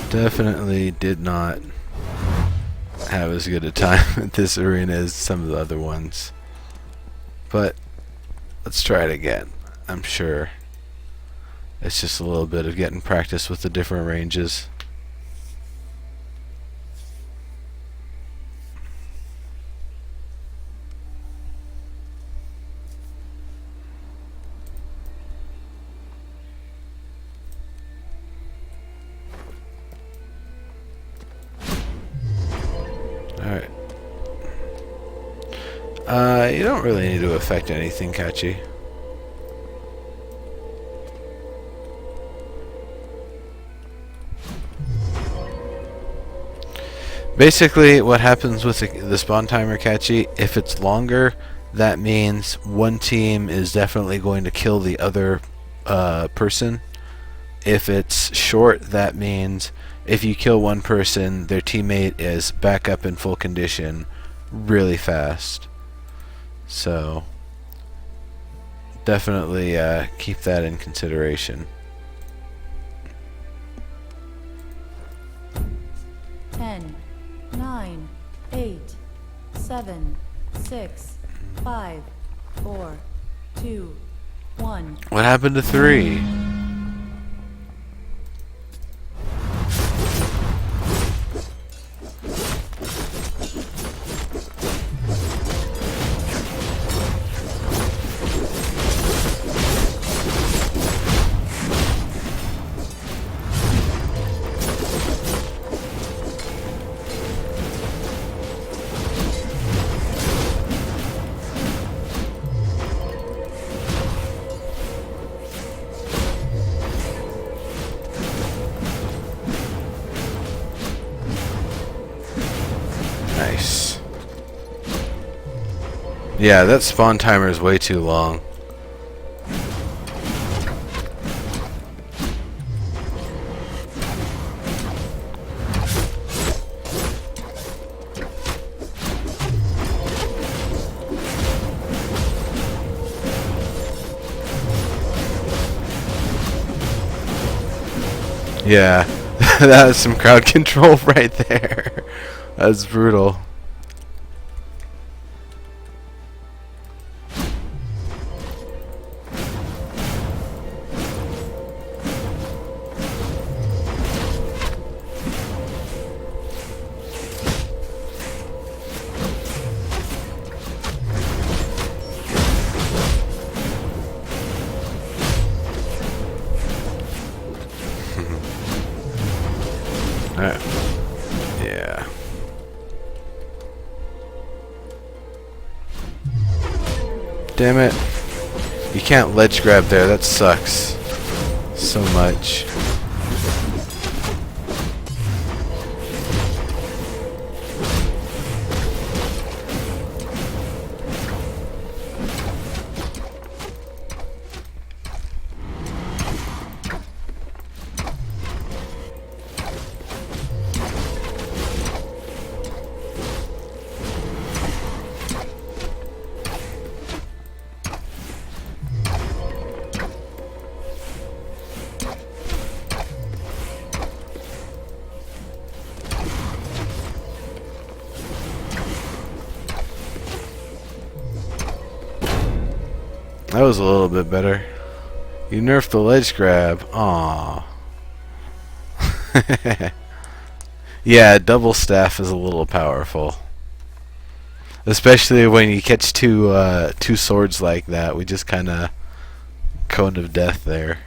Definitely did not have as good a time at this arena as some of the other ones. But let's try it again. I'm sure it's just a little bit of getting practice with the different ranges. Alright. You don't really need to affect anything, Kachi. Basically, what happens with the spawn timer, Kachi, if it's longer, that means one team is definitely going to kill the other person. If it's short, that means if you kill one person, their teammate is back up in full condition really fast. So, definitely keep that in consideration. 10, 9, 8, 7, 6, 5, 4, 2, 1. What happened to 3? Nice. Yeah, that spawn timer is way too long. Yeah, that was some crowd control right there. That's brutal. Yeah. Damn it. You can't ledge grab there. That sucks so much. That was a little bit better. You nerfed the ledge grab. Aww. Yeah, double staff is a little powerful. Especially when you catch two swords like that. We just kind of cone of death there.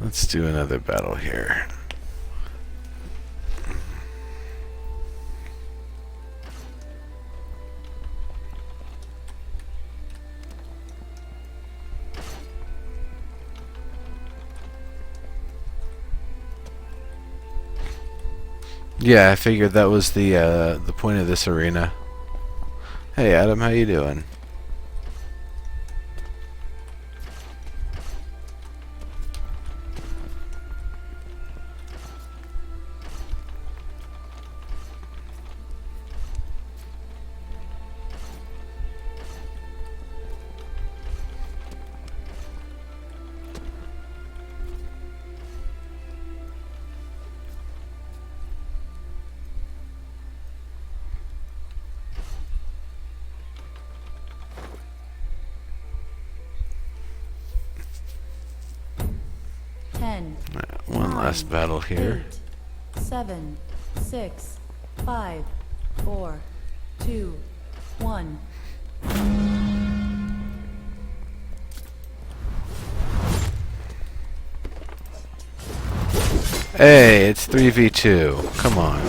Let's do another battle here. Yeah, I figured that was the point of this arena. Hey Adam, how you doing? One last battle here. 8, 7, 6, 5, 4, 2, 1. Hey, it's 3v2. Come on.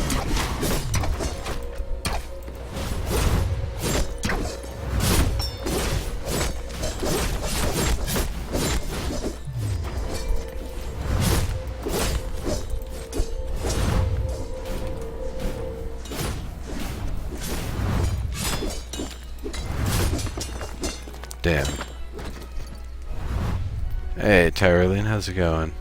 Damn. Hey, Tyroline, how's it going?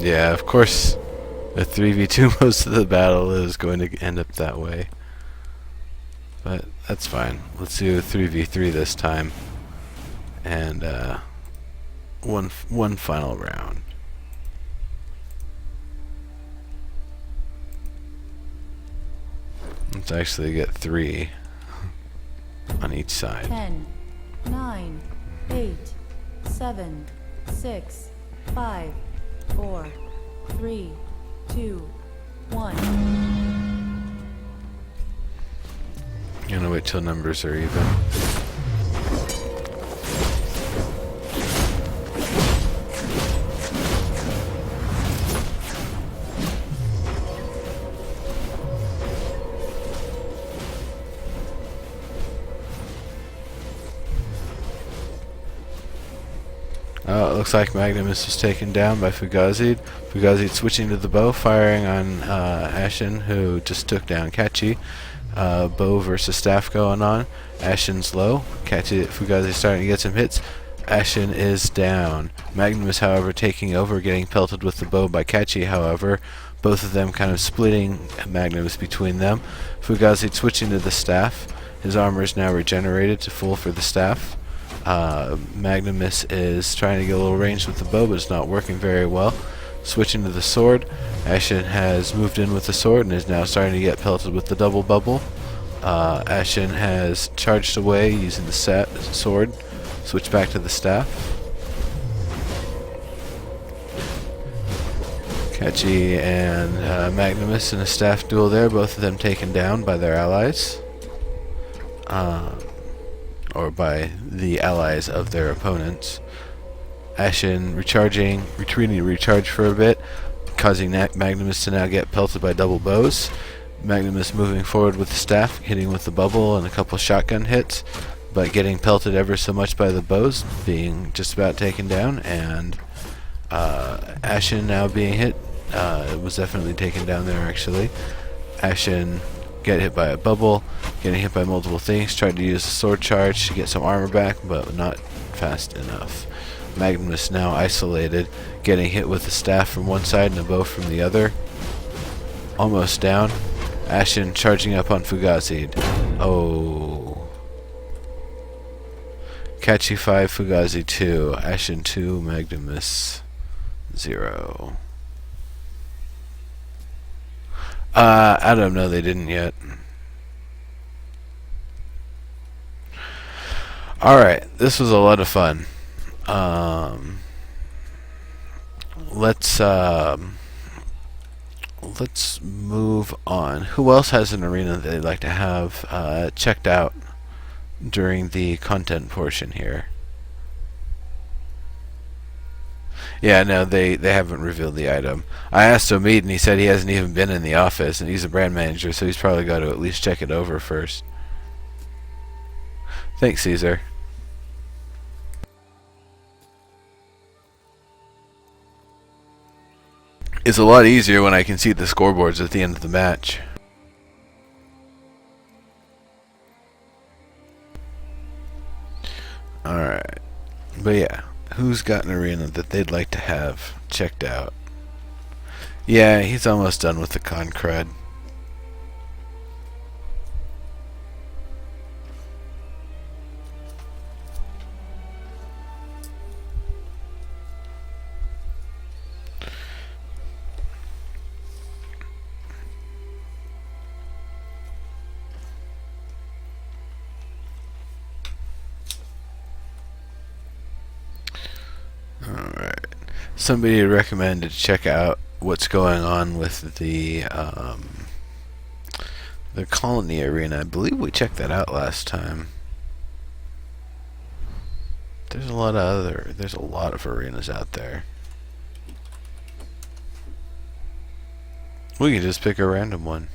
Yeah, of course, a 3v2 most of the battle is going to end up that way. But that's fine. Let's do a 3v3 this time. And one final round. Let's actually get 3 on each side. 10, 9, 8, 7, 6, 5, 4, 3, 2, 1. I'm gonna wait till numbers are even. Oh, it looks like Magnumus is taken down by Fugazi. Fugazi switching to the bow, firing on Ashen, who just took down Catchy. Bow versus staff going on. Ashen's low. Fugazi starting to get some hits. Ashen is down. Magnumus, however, taking over, getting pelted with the bow by Catchy, however. Both of them kind of splitting Magnumus between them. Fugazi switching to the staff. His armor is now regenerated to full for the staff. Magnumus is trying to get a little range with the bow, but it's not working very well. Switching to the sword, Ashen has moved in with the sword and is now starting to get pelted with the double bubble. Ashen has charged away using the sword. Switch back to the staff. Catchy and Magnimus in a staff duel there, both of them taken down by their allies. Or by the allies of their opponents. Ashen retreating to recharge for a bit, causing Magnimus to now get pelted by double bows. Magnimus moving forward with the staff, hitting with the bubble and a couple shotgun hits, but getting pelted ever so much by the bows, being just about taken down, and Ashen now being hit. It was definitely taken down there, actually. Ashen get hit by a bubble, getting hit by multiple things, tried to use a sword charge to get some armor back, but not fast enough. Magnimus now isolated, getting hit with a staff from one side and a bow from the other. Almost down. Ashen charging up on Fugazi. Oh. Catchy 5, Fugazi 2. Ashen 2, Magnimus 0. I don't know, they didn't yet. Alright, this was a lot of fun. Let's move on. Who else has an arena that they'd like to have checked out during the content portion here? Yeah, no, they haven't revealed the item. I asked Omid, and he said he hasn't even been in the office, and he's a brand manager, so he's probably got to at least check it over first. Thanks, Caesar. It's a lot easier when I can see the scoreboards at the end of the match. Alright. But yeah, who's got an arena that they'd like to have checked out? Yeah, he's almost done with the con crud. Alright. Somebody recommended to check out what's going on with the colony arena. I believe we checked that out last time. There's a lot of arenas out there. We can just pick a random one.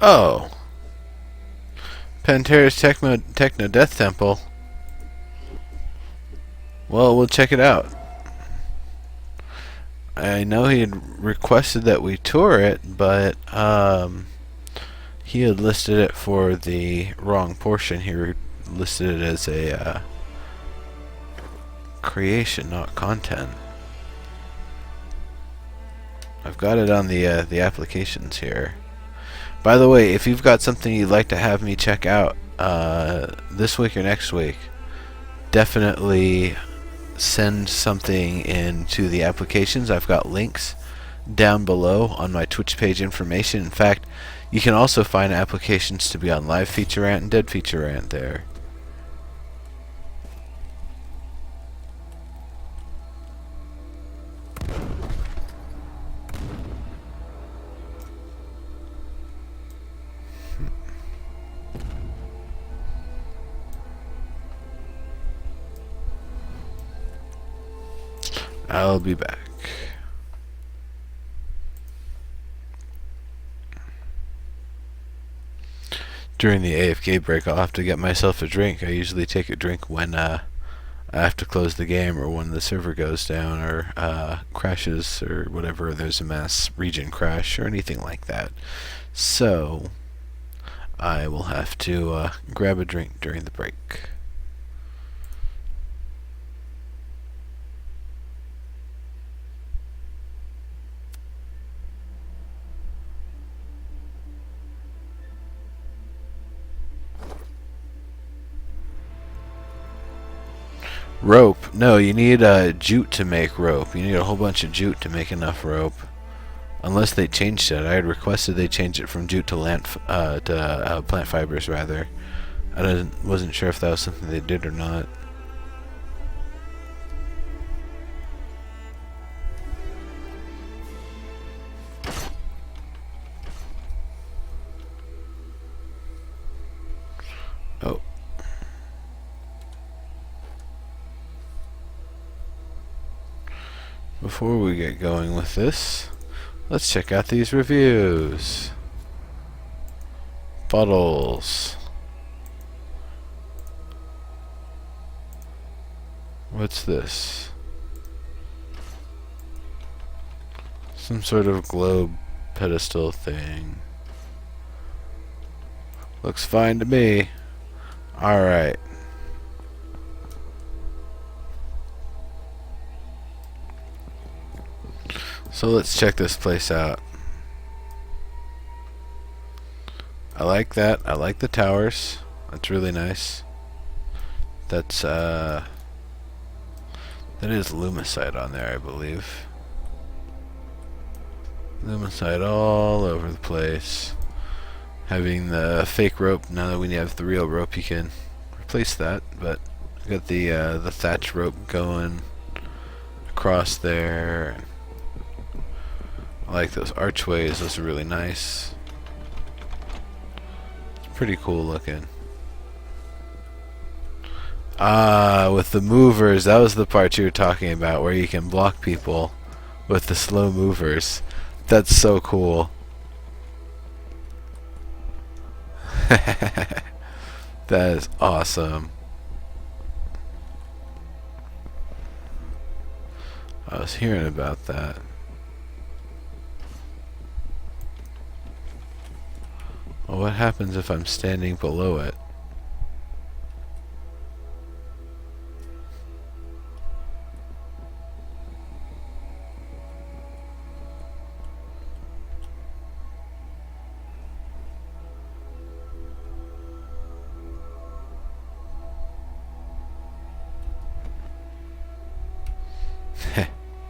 Oh. Pantera's Techno Death Temple. Well, we'll check it out. I know he had requested that we tour it, but he had listed it for the wrong portion. He listed it as a creation, not content. I've got it on the applications here. By the way, if you've got something you'd like to have me check out this week or next week, definitely send something into the applications. I've got links down below on my Twitch page information. In fact, you can also find applications to be on Live Feature Rant and Dead Feature Rant there. I'll be back. During the AFK break, I'll have to get myself a drink. I usually take a drink when I have to close the game, or when the server goes down, or crashes, or whatever. There's a mass region crash, or anything like that. So, I will have to grab a drink during the break. Rope? No, you need jute to make rope. You need a whole bunch of jute to make enough rope. Unless they changed it. I had requested they change it from jute to plant fibers, rather. Wasn't sure if that was something they did or not. Oh. Before we get going with this, let's check out these reviews. Bottles. What's this? Some sort of globe pedestal thing. Looks fine to me. Alright. So let's check this place out. I like that. I like the towers. That's really nice. That's that is Lumicite on there, I believe. Lumicite all over the place. Having the fake rope, now that we have the real rope, you can replace that. But we got the thatch rope going across there. I like those archways. Those are really nice. It's pretty cool looking. Ah, with the movers, that was the part you were talking about, where you can block people with the slow movers. That's so cool. That is awesome. I was hearing about that. Well, what happens if I'm standing below it?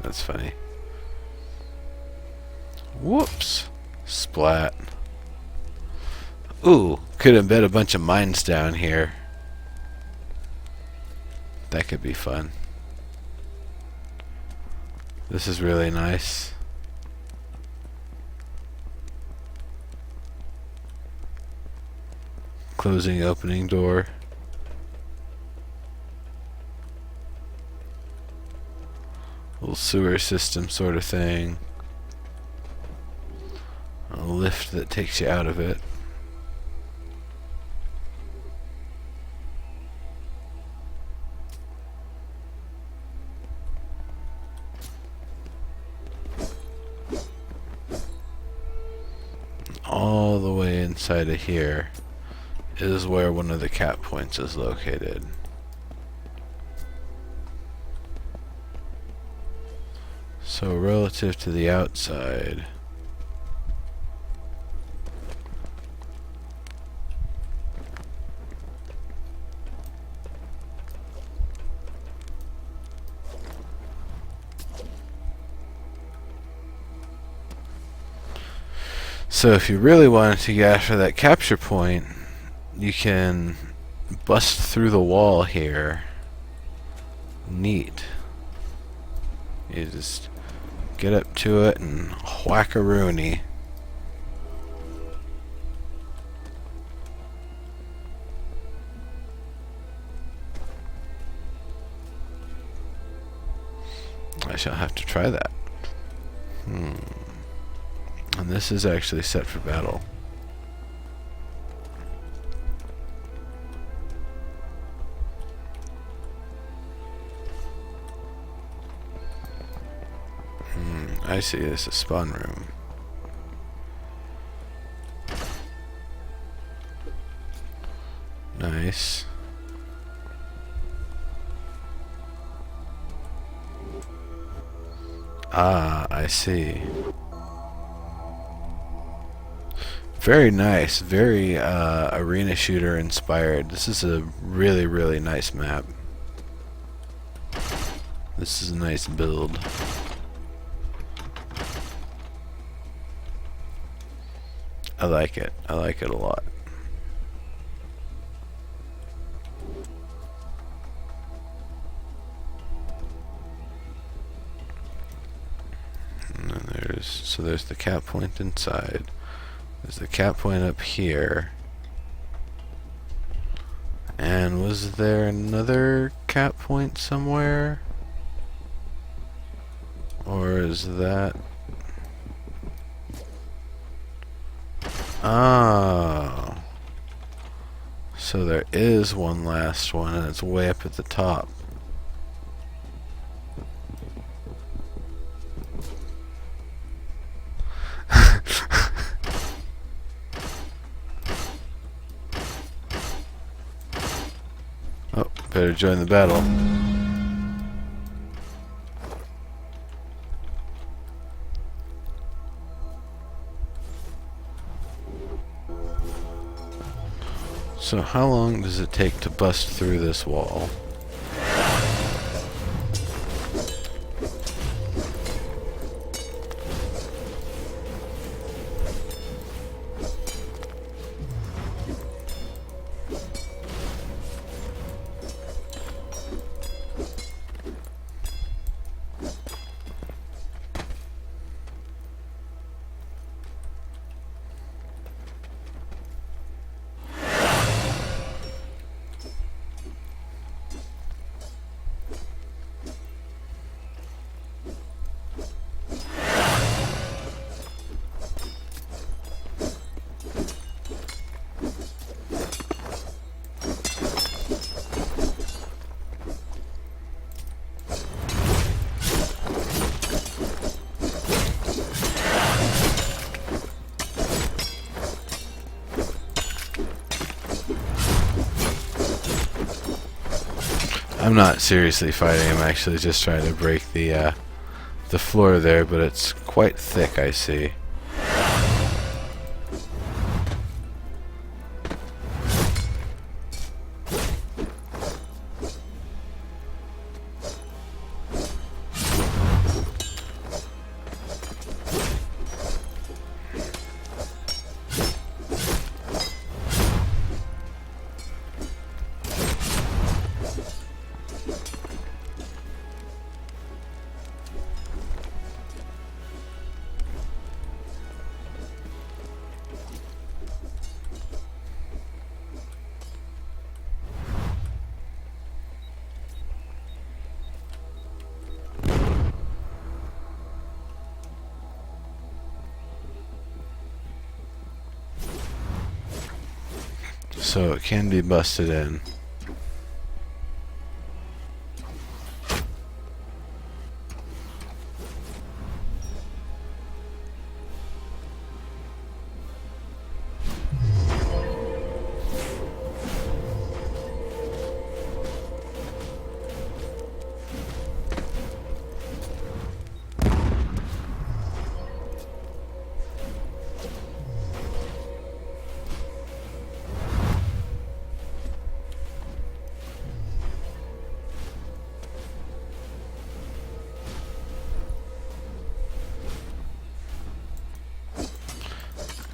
That's funny. Whoops. Splat. Ooh, could embed a bunch of mines down here. That could be fun. This is really nice. Closing, opening door. Little sewer system sort of thing. A lift that takes you out of it. All the way inside of here is where one of the cap points is located. So relative to the outside, so if you really wanted to get after that capture point, you can bust through the wall here. Neat. You just get up to it and whack-a-rooney. I shall have to try that. And this is actually set for battle. I see, this is a spawn room. nice. Ah, I see. Very nice. Very arena shooter inspired. This is a really, really nice map. This is a nice build. I like it. I like it a lot. And then there's the cap point inside. There's the cap point up here. And was there another cap point somewhere? Or is that... Oh. So there is one last one, and it's way up at the top. Oh, better join the battle. So how long does it take to bust through this wall? I'm not seriously fighting, I'm actually just trying to break the floor there, but it's quite thick, I see. So it can be busted in.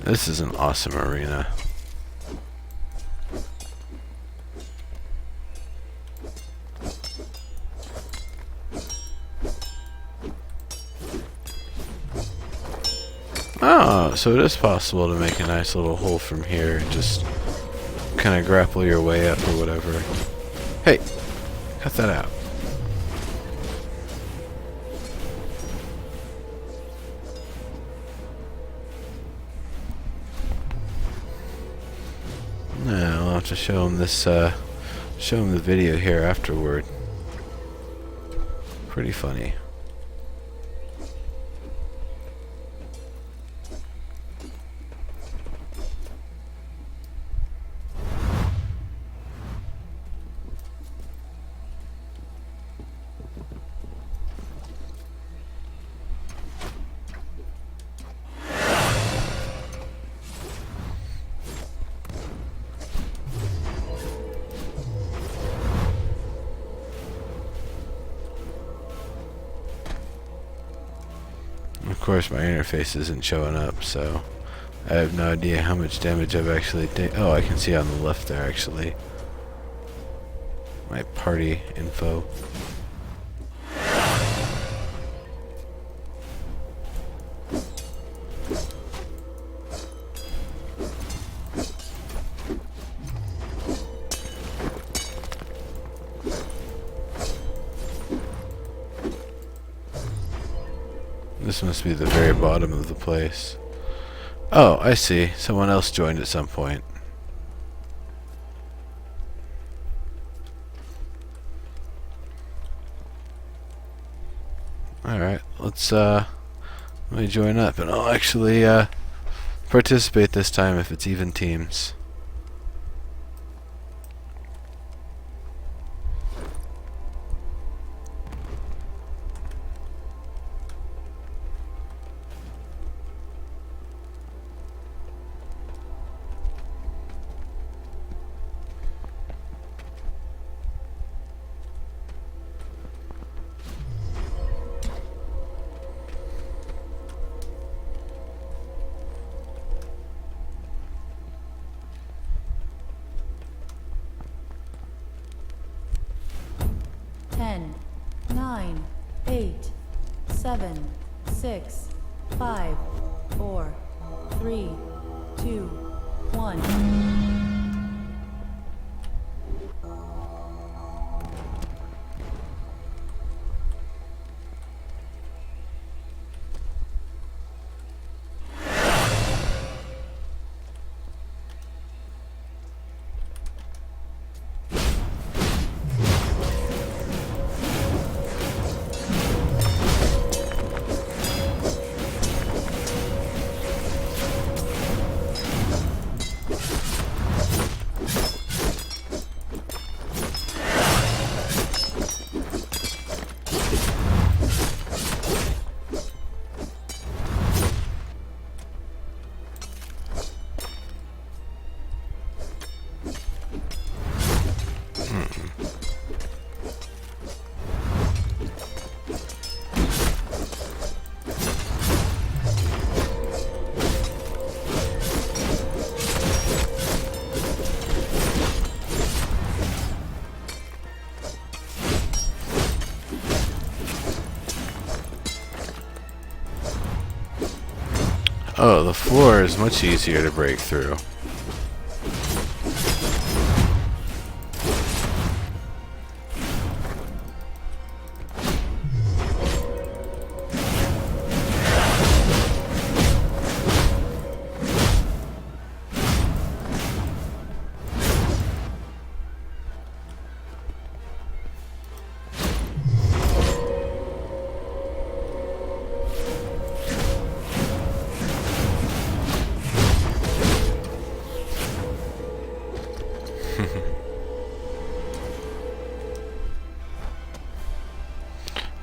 This is an awesome arena. Oh, so it is possible to make a nice little hole from here and just kind of grapple your way up or whatever. Hey, cut that out. Yeah, I'll have to show him this, show him the video here afterward. Pretty funny. course, my interface isn't showing up, so I have no idea how much damage I've actually taken. Oh, I can see on the left there, actually. My party info. This must be the very bottom of the place. Oh, I see. Someone else joined at some point. Alright, let me join up, and I'll actually participate this time if it's even teams. Ten, nine, 8, 7, 6, 5, 4, 3, 2, 1. Oh, the floor is much easier to break through.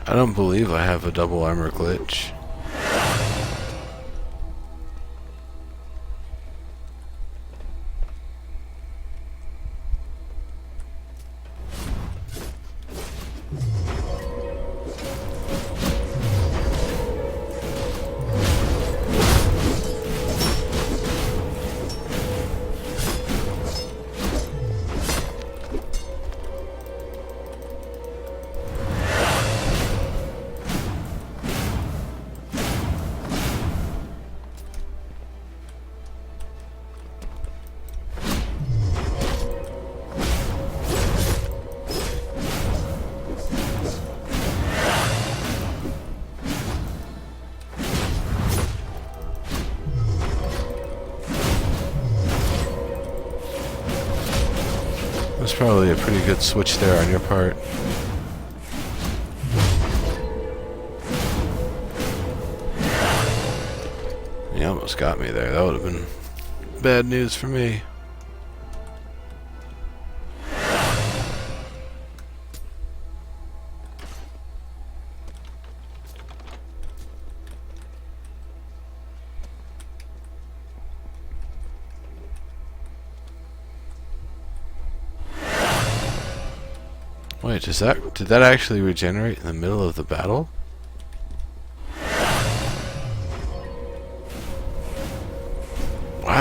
I don't believe I have a double armor glitch. That's probably a pretty good switch there on your part. You almost got me there. That would have been bad news for me. Wait, did that actually regenerate in the middle of the battle?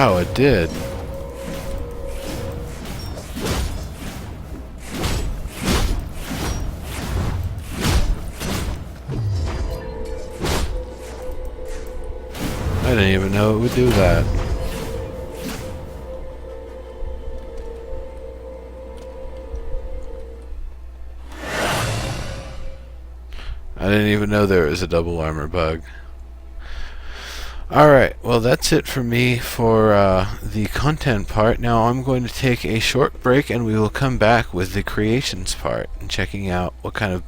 Wow, it did. I didn't even know it would do that. I didn't even know there was a double armor bug. Alright, well that's it for me for the content part. Now I'm going to take a short break and we will come back with the creations part and checking out what kind of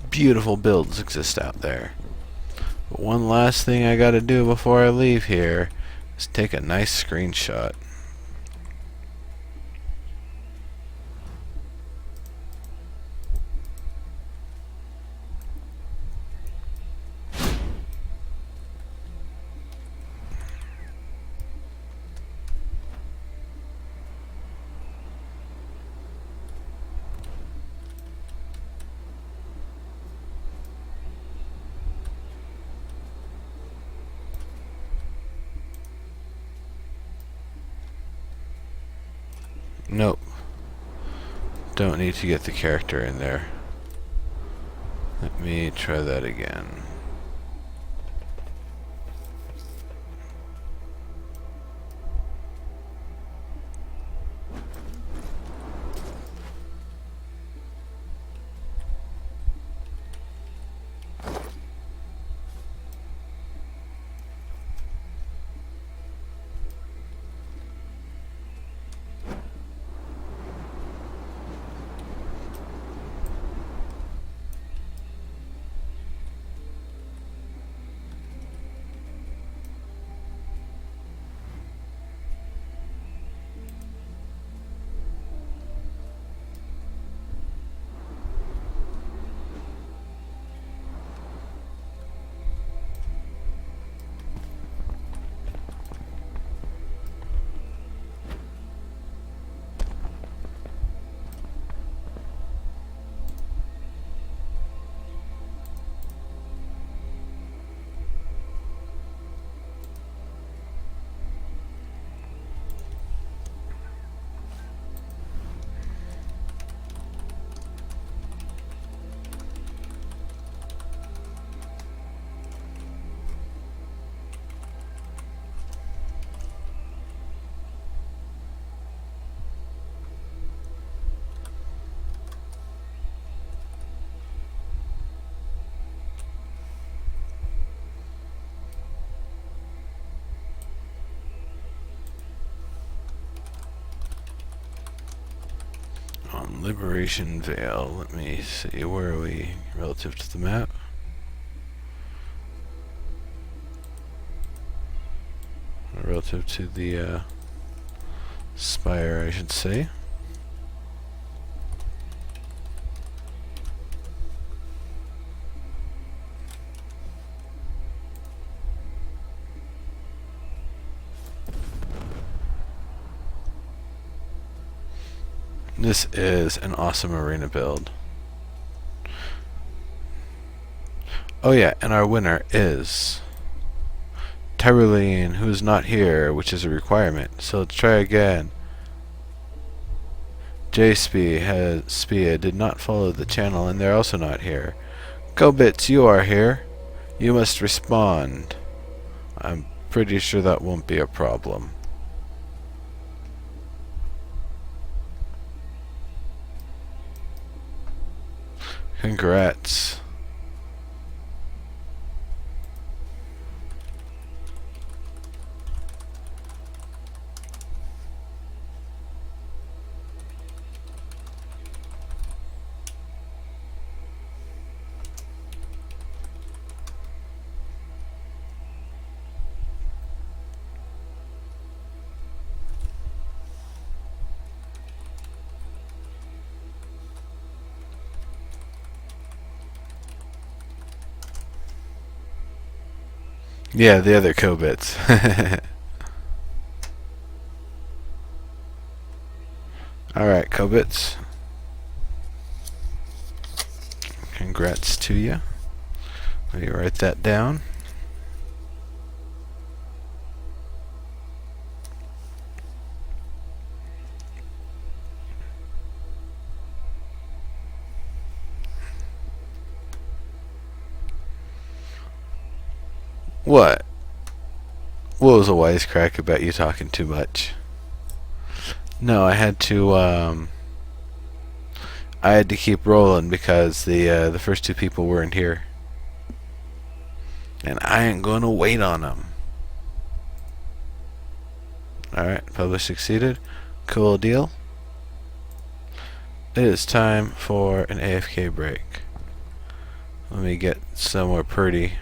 beautiful builds exist out there. But one last thing I gotta do before I leave here is take a nice screenshot. Nope. Don't need to get the character in there. Let me try that again. On Liberation Vale, let me see, where are we relative to the map? Relative to the spire, I should say. This is an awesome arena build. Oh yeah, and our winner is Tyrolean, who is not here, which is a requirement. So let's try again. Spia did not follow the channel, and they're also not here. GoBits, you are here. You must respond. I'm pretty sure that won't be a problem. Congrats. Yeah, the other Kobits. Alright, Kobits. Congrats to you. Let me write that down. What? What was a wisecrack about you talking too much? No, I had to keep rolling because the first two people weren't here. And I ain't gonna wait on them. Alright, publish succeeded. Cool deal. It is time for an AFK break. Let me get somewhere pretty.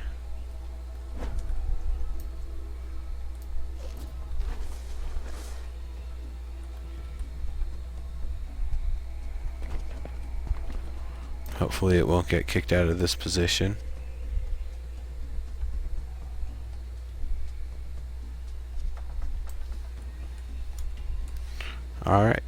Hopefully it won't get kicked out of this position. Alright.